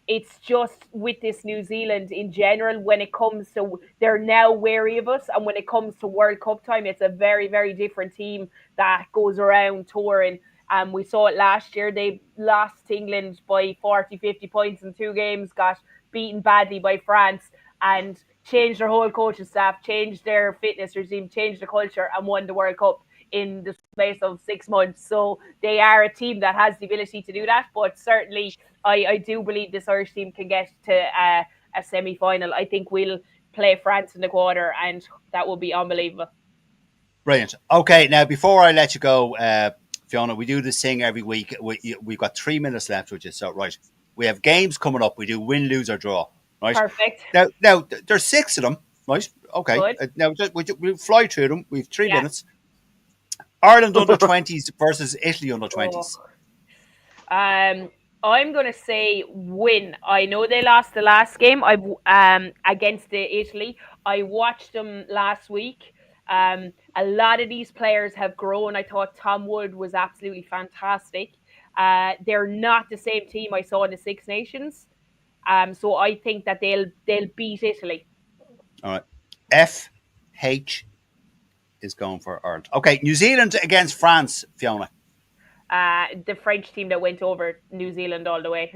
it's just with this New Zealand in general, when it comes to, they're now wary of us, and when it comes to World Cup time, it's a very, very different team that goes around touring. We saw it last year. They lost to England by 40, 50 points in 2 games, got beaten badly by France, and changed their whole coaching staff, changed their fitness regime, changed the culture, and won the World Cup in the space of 6 months. So they are a team that has the ability to do that. But certainly, I do believe this Irish team can get to a semi-final. I think we'll play France in the quarter, and that will be unbelievable. Brilliant. Okay, now before I let you go, Fiona, we do this thing every week. We've got 3 minutes left, which is so right. We have games coming up. We do win, lose, or draw. Right. Perfect. Now there's 6 of them. Right. Okay. Now we'll fly through them. We've 3 minutes. Ireland under 20s versus Italy under 20s. I'm going to say win. I know they lost the last game. Against Italy. I watched them last week. A lot of these players have grown. I thought Tom Wood was absolutely fantastic. They're not the same team I saw in the Six Nations. So I think that they'll beat Italy. All right. FH is going for Ireland. Okay, New Zealand against France, Fiona. The French team that went over New Zealand all the way.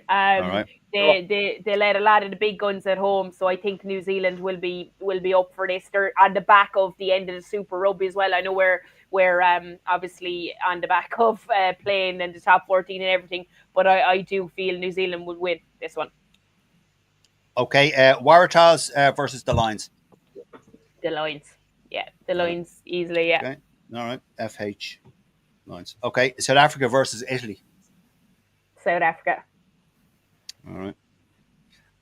All right. They let a lot of the big guns at home, so I think New Zealand will be up for this. They're on the back of the end of the Super Rugby as well. I know we're obviously on the back of playing in the top 14 and everything, but I do feel New Zealand will win this one. Okay, Waratahs versus the Lions. The Lions, yeah, the Lions easily, yeah. Okay, all right, FH. Lions. Okay, South Africa versus Italy. South Africa. All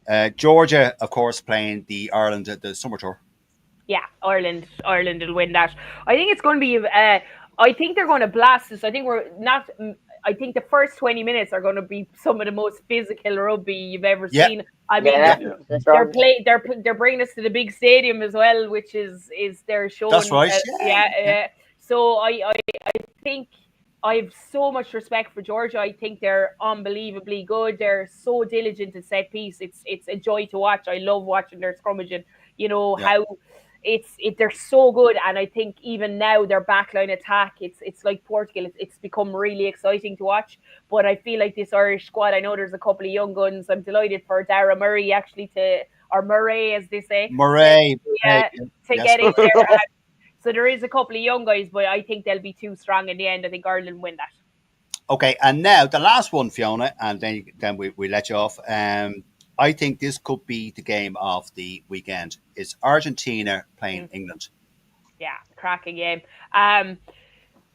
right. Georgia, of course, playing the Ireland the summer tour. Yeah, Ireland will win that. I think it's going to be. I think they're going to blast us. I think the first 20 minutes are going to be some of the most physical rugby you've ever seen. I mean, they're bringing us to the big stadium as well, which is their show. That's right. So I think I have so much respect for Georgia. I think they're unbelievably good. They're so diligent in set piece. It's a joy to watch. I love watching their scrummaging. How they're so good, and I think even now their backline attack, it's like Portugal. It's become really exciting to watch. But I feel like this Irish squad, I know there's a couple of young guns. I'm delighted for Dara Murray or Murray as they say. Murray. To get in there. So there is a couple of young guys, but I think they'll be too strong in the end. I think Ireland win that. Okay, and now the last one, Fiona, and then we let you off. I think this could be the game of the weekend. It's Argentina playing England. Yeah, cracking game.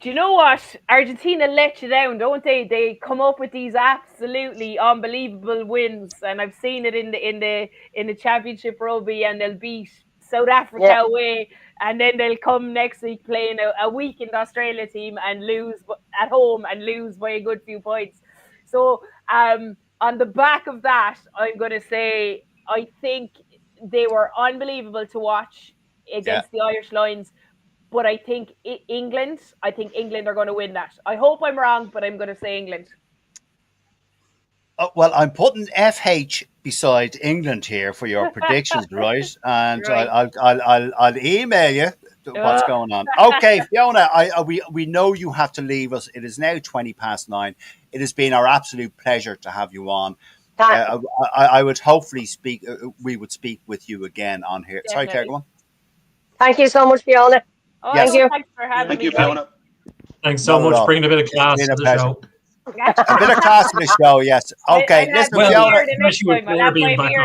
Do you know what? Argentina let you down, don't they? They come up with these absolutely unbelievable wins, and I've seen it in the Championship Rugby, and they'll beat South Africa away, and then they'll come next week playing a weakened Australia team and lose at home and lose by a good few points. So on the back of that, I'm going to say I think they were unbelievable to watch against the Irish Lions. But I think England are going to win that. I hope I'm wrong, but I'm going to say England. Well, I'm putting FH beside England here for your predictions, right? And right. I'll email you what's going on. Okay, Fiona, we know you have to leave us. It is now 9:20. It has been our absolute pleasure to have you on. I would hopefully we would speak with you again on here. Definitely. Sorry, Claire, go on. Thank you so much, Fiona. Thank you. Thanks for having me. Thank you, Fiona. Thanks so much. Bringing a bit of class to the show. A bit of class to the show, yes. Okay, listen, Fiona. Have your beer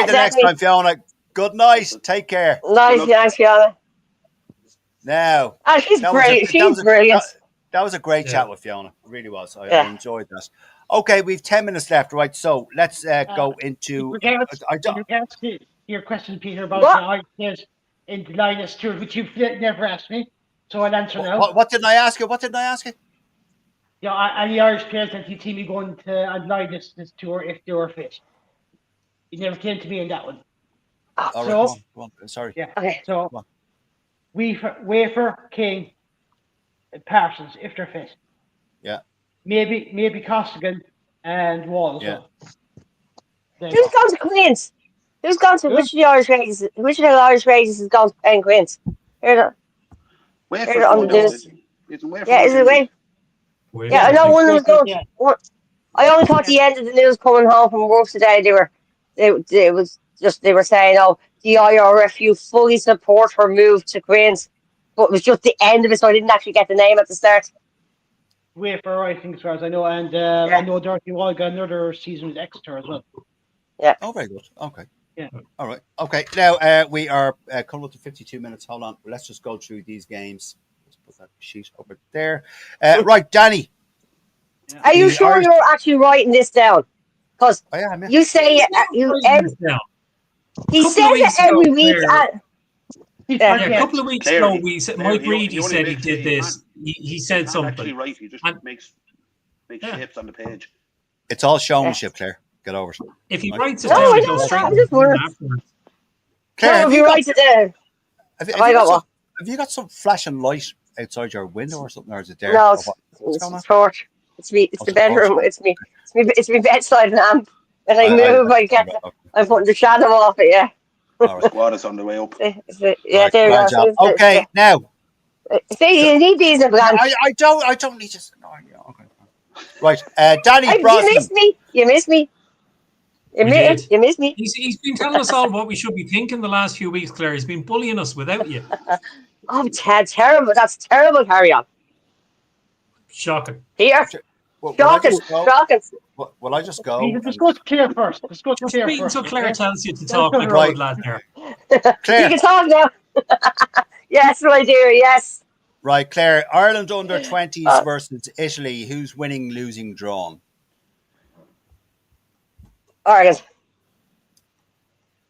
the next time, Fiona. Good night. Take care. Nice, Fiona. Now, she's great. She's brilliant. That was a great chat with Fiona. It really was. I enjoyed that. Okay, we've 10 minutes left, right? So let's go into. Your question, Peter, about the Irish players in the Linus tour, which you've never asked me. So I'll answer now. What did I ask you? Yeah, any Irish players that you see me going to on Linus this tour if they were fit? He never came to me in that one. All so, right, go on. Sorry. Yeah. Okay. So, Wafer, King, and Parsons, if they're fit. Yeah. Maybe Costigan and Wall as well. Who's gone to Queen's? Who's gone to which of the Irish races? Which of the Irish races has gone to Queen's? Heard it on the news. Yeah, is it Wafer? Yeah, I know one of them was going. Yeah. I only caught the end of the news coming home from work today. They were saying, oh, the IRFU fully support her move to Queen's, but it was just the end of it, so I didn't actually get the name at the start. Wafer, I think, as far as I know, and I know Dorothy Wall got another season with Exeter as well. Yeah. Oh, very good. Okay. Yeah. All right. Okay. Now we are coming up to 52 minutes. Hold on. Let's just go through these games. Let's put that sheet over there. Right, Danny. Yeah. Are you sure you're actually writing this down? Because you say he says it every week. A couple of weeks ago, Mike Reid said he did this. He said something. Actually, right. He just makes shapes on the page. It's all showmanship, Claire. Get over it. If he writes it down, he goes straight to the afterwards. Claire, if he writes it down. Have you got some flashing light outside your window or something, or is it there? No, it's torch. It's the bedroom. It's me bedside lamp. When I move, I'm putting the shadow off it. Yeah. Our squad is on the way up. Yeah, there you go. Okay, now. See, you need these in blank. I don't need to. No, yeah, okay. Right, Danny Brosnan. You missed me. You missed me. He's been telling us all what we should be thinking the last few weeks, Claire. He's been bullying us without you. Oh, terrible. That's terrible. Carry on. Shocking. Here. Shocking. Will I just go? Let's go to Claire first. So Claire tells you to talk like a good lad there. Claire. You can talk now. Yes, my dear. Yes. Right, Claire. Ireland under 20s versus Italy. Who's winning, losing, drawn? Ireland.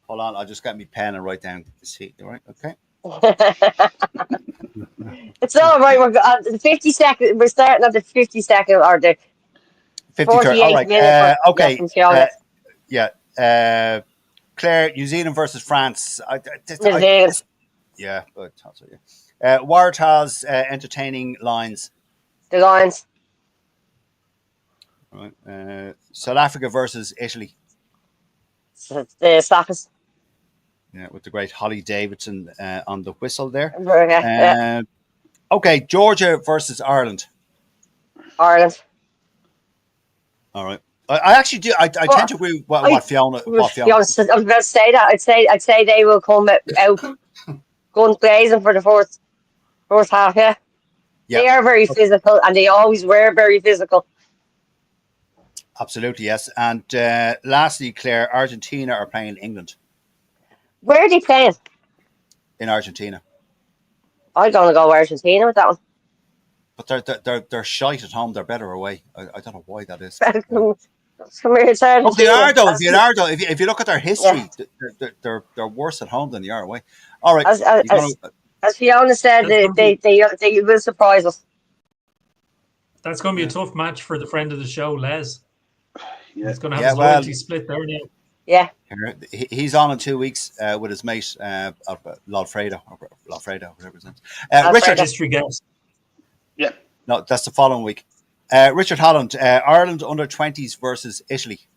Hold on, I'll just get me pen and write down the seat. All right, okay. It's all right. We're on the 52nd. We're starting at the 52nd or the 53rd. All right. Minute okay. Claire, New Zealand versus France. New Zealand. Yeah, good. Waratah's entertaining lines. The Lions. All right. South Africa versus Italy. The Staffers. Yeah, with the great Holly Davidson on the whistle there. Okay, Georgia versus Ireland. Ireland. All right. I actually do. I tend to agree with what Fiona. I was about to say that. I'd say they will come out guns blazing for the first half. Yeah. They are very physical, and they always were very physical. Absolutely, yes. And lastly, Claire, Argentina are playing England. Where are they playing? In Argentina. I'm going to go Argentina with that one. But they're shite at home. They're better away. I don't know why that is. Come here, it's Argentina. They are though. If you look at their history, they're worse at home than they are away. All right. As Fiona said, they will surprise us. That's going to be a tough match for the friend of the show, Les. Yeah. He's going to have his loyalty split there now. Yeah. He's on in 2 weeks with his mate, Lolfredo, whatever his name is. Richard. History guest. Yeah. No, that's the following week. Richard Holland, Ireland under 20s versus Italy.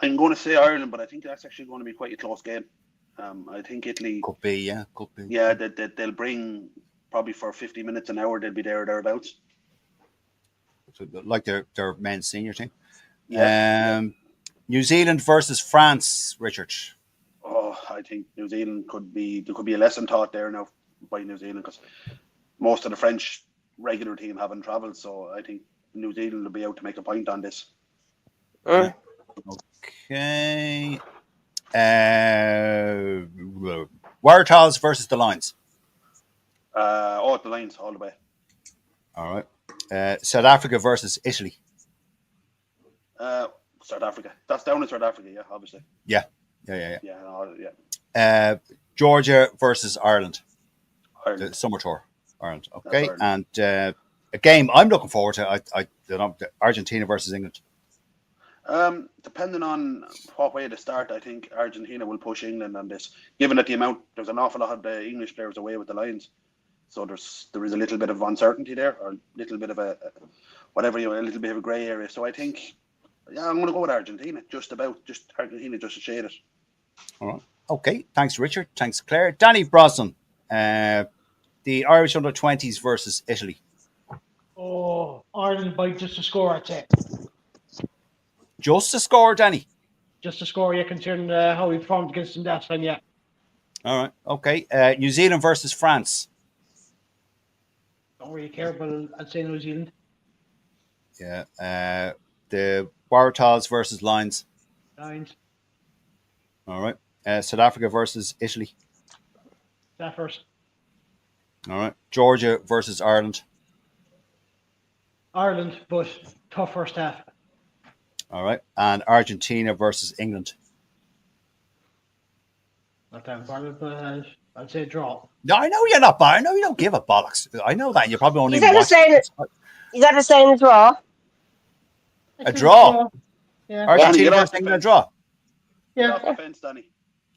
I'm going to say Ireland, but I think that's actually going to be quite a close game. I think Italy could be. Yeah, they'll bring probably for 50 minutes an hour. They'll be there or thereabouts. So, like their men's senior team. Yeah. New Zealand versus France, Richard. Oh, I think New Zealand there could be a lesson taught there now by New Zealand, because most of the French regular team haven't travelled, so I think New Zealand will be out to make a point on this. Okay. Waratahs versus the Lions. The Lions all the way. All right. South Africa versus Italy. South Africa. That's down in South Africa, yeah, obviously. Yeah. Georgia versus Ireland. The summer tour, Ireland. Okay, Ireland. And a game I'm looking forward to. Argentina versus England. Depending on what way to start, I think Argentina will push England on this. Given that there's an awful lot of the English players away with the Lions, so there is a little bit of uncertainty there, or a little bit of a little bit of a grey area. So I think, I'm going to go with Argentina. Just Argentina, just to shade it. All right. Okay. Thanks, Richard. Thanks, Claire. Danny Brosnan, the Irish under-20s versus Italy. Oh, Ireland by just a score, I'd say. Just a score, Danny? Just a score, yeah, considering how we performed against them that time, yeah. All right. Okay. New Zealand versus France. Don't really care, but I'd say New Zealand. Yeah. The Waratahs versus Lions. Lions. All right. South Africa versus Italy. That first. All right. Georgia versus Ireland. Ireland, but tough first half. All right. And Argentina versus England. Not that important, but I'd say draw. No, I know you're not. I know you don't give a bollocks. I know that. You probably only Is that saying a draw? A draw? Yeah. Argentina versus England, a draw? Yeah. Off the fence, Danny.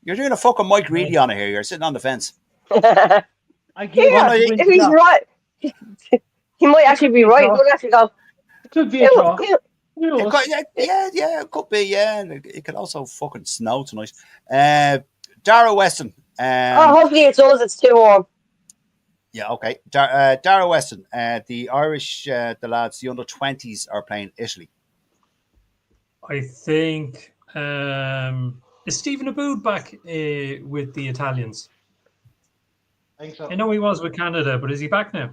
You're doing a fucking Mike Reedy on it here. You're sitting on the fence. I give if he's right, he might actually be right. We'll actually go. It could be a draw. It could be. Yeah, it could also fucking snow tonight. Dara Weston. Hopefully it's us. It's too warm. Yeah, okay. Dara Weston. The Irish, the lads, the under-20s are playing Italy. I think is Stephen Aboud back with the Italians? I think so. I know he was with Canada, but is he back now?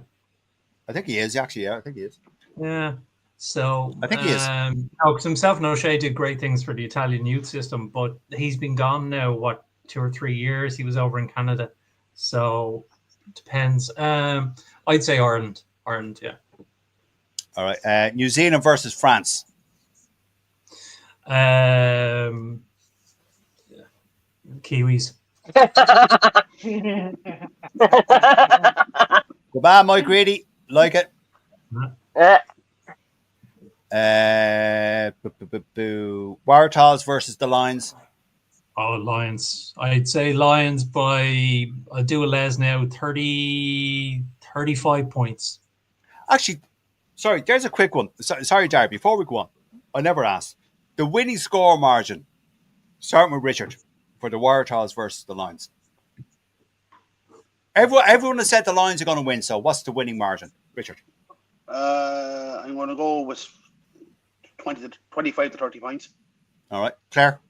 I think he is, actually. Yeah, I think he is. Yeah. So I think he is. Because himself and O'Shea did great things for the Italian youth system, but he's been gone now, 2 or 3 years? He was over in Canada. So it depends. I'd say Ireland. Ireland, yeah. All right. New Zealand versus France. Kiwis. Goodbye, Mike Reedy. Like it. Waratahs versus the Lions. Oh, Lions. I'd say Lions by, I'll do a les now, 35 points. Actually, sorry, there's a quick one. Sorry, Darry, before we go on, I never asked. The winning score margin, starting with Richard, for the Waratahs versus the Lions. Everyone has said the Lions are going to win, so what's the winning margin, Richard? I'm going to go with 25 to 30 points. All right. Claire?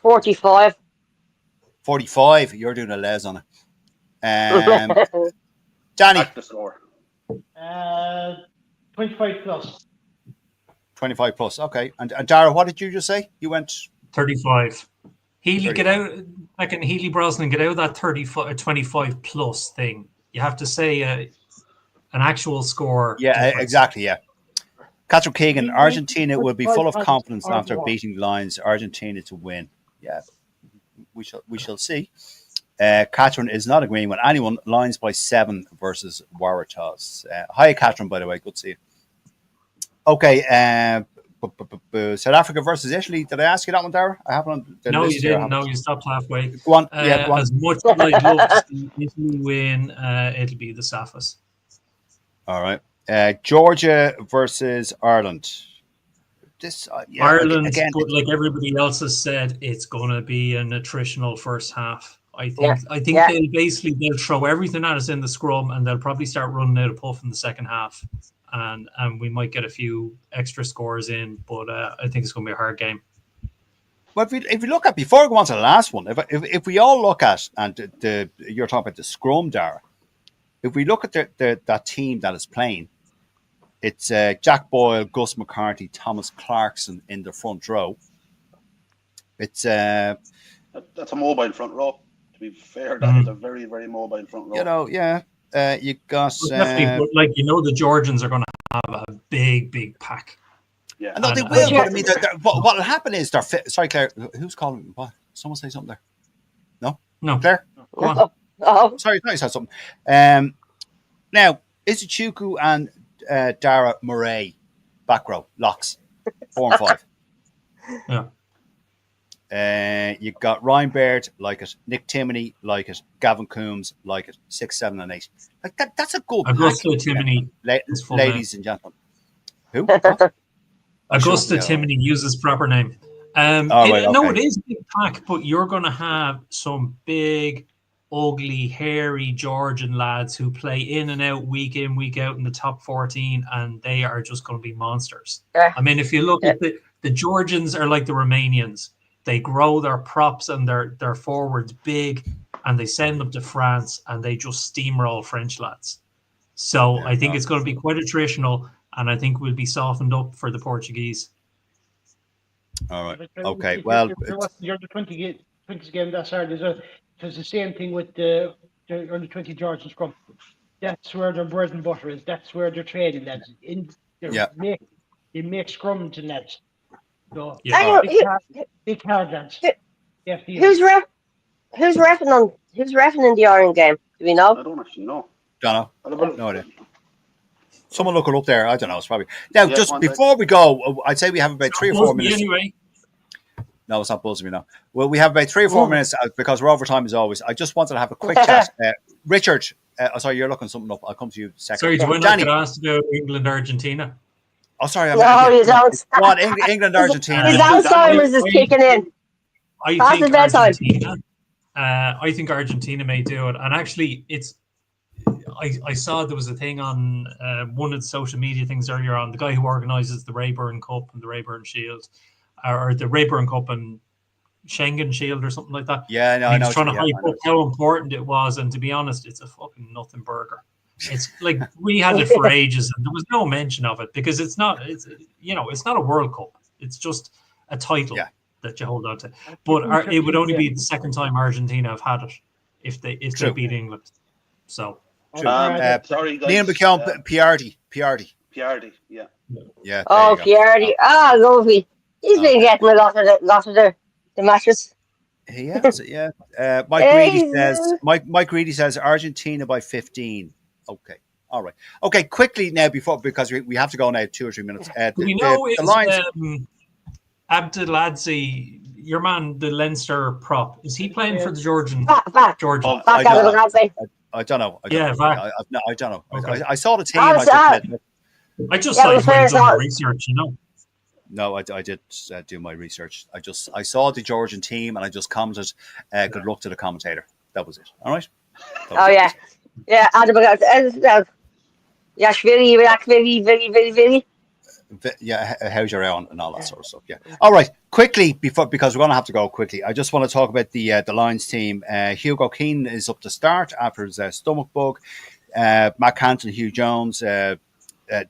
45. 45. You're doing a les on it. Danny? That's the score. 25 plus. 25 plus. Okay. And Dara, what did you just say? You went 35. Healy, get out. I can Healy Brosnan get out of that 25 plus thing. You have to say an actual score. Yeah, difference. exactly. Yeah. Catherine Keegan, Argentina will be full of confidence after beating Lions. Argentina to win. Yeah, we shall see. Catherine is not agreeing with anyone. Lions by 7 versus Waratahs. Hi, Catherine, by the way. Good to see you. Okay. South Africa versus Italy. Did I ask you that one, Dara? I haven't. No, you didn't. No, you stopped halfway. Go on. Yeah, go on. As much as I'd love to see Italy win, it'll be the Safas. All right. Georgia versus Ireland. Ireland, again, but like everybody else has said, it's going to be an attritional first half. I think they'll throw everything at us in the scrum, and they'll probably start running out of puff in the second half, and we might get a few extra scores in. But I think it's going to be a hard game. Well, if you look at, before we go on to the last one, if we all look at, and you're talking about the scrum, Dara, if we look at that team that is playing, it's Jack Boyle, Gus McCarthy, Thomas Clarkson in the front row. It's that's a mobile front row. To be fair, that is a very, very mobile front row. You know, yeah. You got but the Georgians are going to have a big pack. Yeah, no, they will. But I mean, what will happen is they're fit. Sorry, Claire. Who's calling? What? Someone say something there? No, Claire. Go on. Oh, sorry, I said something. Now, Izuchuku and Dara Murray, back row, locks. 4 and 5. Yeah. You got Ryan Baird, like it. Nick Timoney, like it. Gavin Coombs, like it. 6, 7, and 8. Like that's a good Augusta pack, Timoney, ladies and gentlemen. Who? Augusta Timoney uses proper name. No, it is a big pack, but you're going to have some big, ugly, hairy Georgian lads who play in and out, week in, week out in the top 14, and they are just going to be monsters. Yeah. I mean, if you look at the Georgians are like the Romanians. They grow their props and their forwards big, and they send them to France, and they just steamroll French lads. So I think it's going to be quite attritional, and I think we'll be softened up for the Portuguese. All right. Okay. Well, you're the 20 game that Saturday. It's the same thing with the under 20 Georgian scrum. That's where their bread and butter is. That's where they're trading lads. They make scrums and lads. So big hard lads. Who's reffing in the Iron game? Do we know? I don't actually know. Don't know. No idea. Someone look it up there. I don't know. It's probably now. Just before we go, I'd say we have about 3 or 4 minutes. Anyway. No, it's not buzzing me now. Well, we have about 3 or 4 minutes because we're over time as always. I just wanted to have a quick chat. Richard, sorry, you're looking something up. I'll come to you in a second. Sorry, do you want to ask about England, Argentina? Oh, sorry. You don't. What, England, Argentina? His Alzheimer's is kicking in. I think Argentina may do it. And actually, I saw there was a thing on one of the social media things earlier on. The guy who organises the Rayburn Cup and the Rayburn Shield, or the Rayburn Cup and Schengen Shield or something like that. Yeah, no, I know. He's trying to hype up how important it was, and to be honest, it's a fucking nothing burger. It's like we had it for ages, and there was no mention of it because it's not a World Cup. It's just a title that you hold on to. But it would only be the second time Argentina have had it if they beat England. So. Sorry, guys. Liam McKeown, Piardi, yeah. Oh, Piardi. Lovely. He's been getting a lot of the matches. He has, yeah. Mike Reedy says Argentina by 15. Okay. All right. Okay, quickly now because we have to go now 2 or 3 minutes. We know it's Abdeladze, your man, the Leinster prop. Is he playing for the Georgian? Georgia. I don't know. I don't know. Okay. I saw the team. I just thought you might have done research, No, I did do my research. I saw the Georgian team and I just commented, good luck to the commentator. That was it. All right? Yeah. Very. Yeah, how's your own and all that sort of stuff. Yeah. All right. Quickly, because we're going to have to go quickly, I just want to talk about the Lions team. Hugo Keane is up to start after his stomach bug. Matt Canton, Hugh Jones,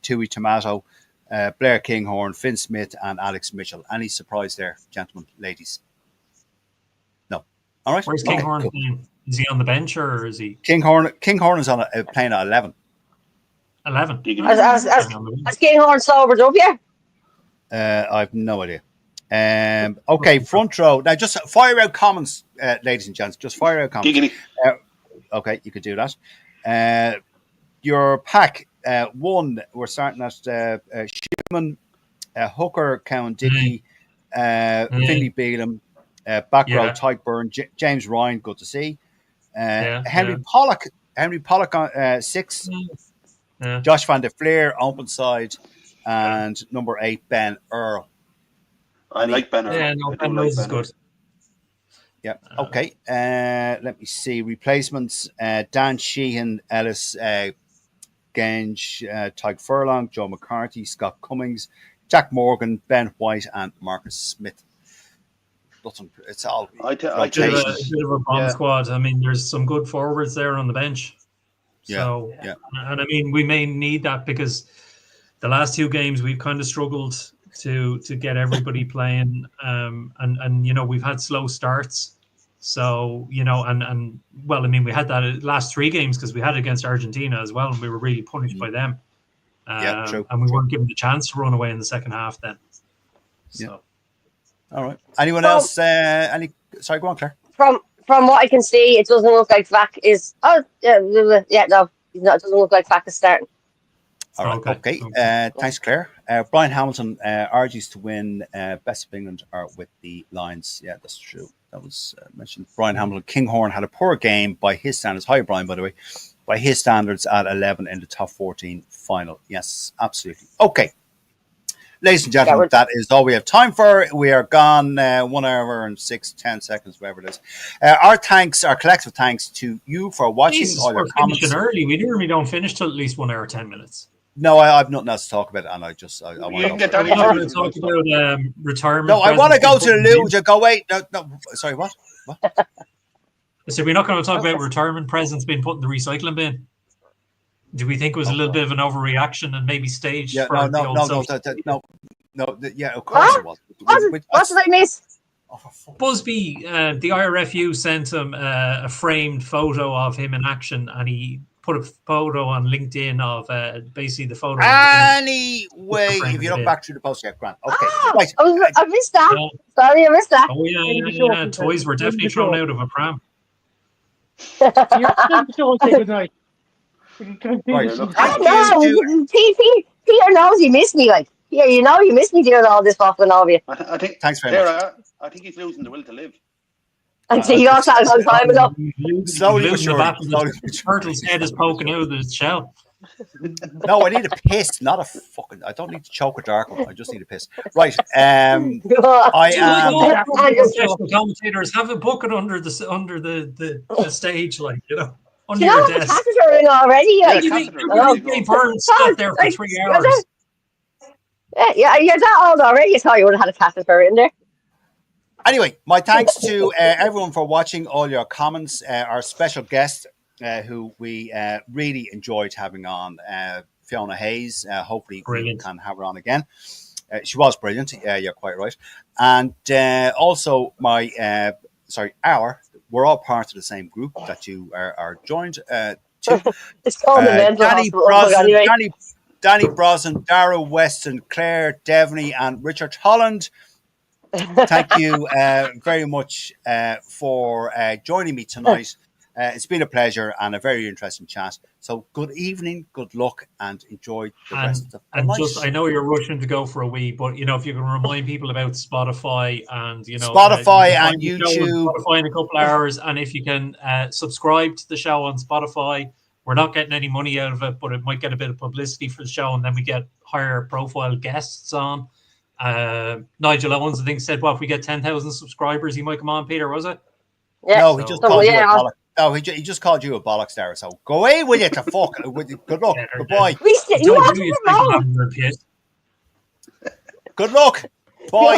Tui Tomato, Blair Kinghorn, Finn Smith, and Alex Mitchell. Any surprise there, gentlemen, ladies? No. All right. Where's Kinghorn playing? Is he on the bench or is he? Kinghorn is on playing at 11. 11. Has Kinghorn sobered up yet? I have no idea. Okay, front row. Now, just fire out comments, ladies and gents. Just fire out comments. Okay, you could do that. Your pack. 1, we're starting at Schumann, Hooker, Cowan Dickey, Finley Beelum, back row, Tyke Byrne, James Ryan, good to see. Henry Pollock on 6. Josh van der Fleer, open side, and number 8, Ben Earl. I like Ben Earl. Yeah, no, Ben Earl is good. Yeah. Okay. Let me see. Replacements: Dan Sheehan, Ellis Genge, Tyke Furlong, Joe McCarthy, Scott Cummings, Jack Morgan, Ben White, and Marcus Smith. It's all a bit of a bomb squad. I mean, there's some good forwards there on the bench. So, and I mean, we may need that because the last 2 games we've kind of struggled to get everybody playing, and we've had slow starts. So, and well, I mean, we had that last 3 games because we had it against Argentina as well, and we were really punished by them. True. And we weren't given the chance to run away in the second half then. So. All right. Anyone else? Sorry, go on, Claire. From what I can see, it doesn't look like Vac is. No, it doesn't look like Vac is starting. All right. Okay. Thanks, Claire. Brian Hamilton argues to win. Best of England are with the Lions. Yeah, that's true. That was mentioned. Brian Hamilton. Kinghorn had a poor game by his standards. Hi, Brian, by the way. By his standards at 11 in the top 14 final. Yes, absolutely. Okay. Ladies and gentlemen, that is all we have time for. We are gone 1 hour and 10 seconds, whatever it is. Our collective thanks to you for watching. Jesus, we're finishing early. We normally don't finish till at least 1 hour 10 minutes. No, I have nothing else to talk about, and I want to talk about retirement. No, I want to go to the Luge. Go wait. No. Sorry, what? So we're not going to talk about retirement presents being put in the recycling bin. Do we think it was a little bit of an overreaction and maybe staged? Yeah, for no. Yeah, of course it was. What did I miss? Busby, the IRFU sent him a framed photo of him in action, and he put a photo on LinkedIn of basically the photo. Anyway, if you look back through the post, yeah, Grant. Okay, right. I missed that. Sorry, I missed that. Oh yeah. Toys were definitely thrown out of a pram. Good night. Peter knows he missed me. Like, yeah, you know, you missed me doing all this fucking all of you. I think. Thanks very much. I think he's losing the will to live. And so he also had a long time ago. Slowly but surely. Turtle's head is poking out of the shell. No, I need a piss, not a fucking. I don't need to choke a dark one. I just need a piss. Right. I am. The commentators have a bucket under the stage, like, you know, under your desk. Catheter in already. They burned stuff there for 3 hours. Yeah, you're that old already. You thought you would have had a catheter in there. Anyway, my thanks to everyone for watching, all your comments. Our special guest, who we really enjoyed having on, Fiona Hayes. Hopefully we can have her on again. She was brilliant. You're quite right. And also we're all part of the same group that you are joined to. It's called the mental hospital. Danny Brosnan, Dara Weston, Claire Devaney, and Richard Holland. Thank you very much for joining me tonight. It's been a pleasure and a very interesting chat. So good evening, good luck, and enjoy the rest of the night. I know you're rushing to go for a wee, but you know, if you can remind people about Spotify and Spotify and YouTube, Spotify in a couple of hours, and if you can subscribe to the show on Spotify. We're not getting any money out of it, but it might get a bit of publicity for the show, and then we get higher profile guests on. Nigel Owens, I think, said, well, if we get 10,000 subscribers, he might come on, Peter, was it? Yeah. No, he just called you a bollocks. No, he just called you a bollocks there. So go away with you to fuck. Good luck. Goodbye. You have to promote. Good luck. Bye.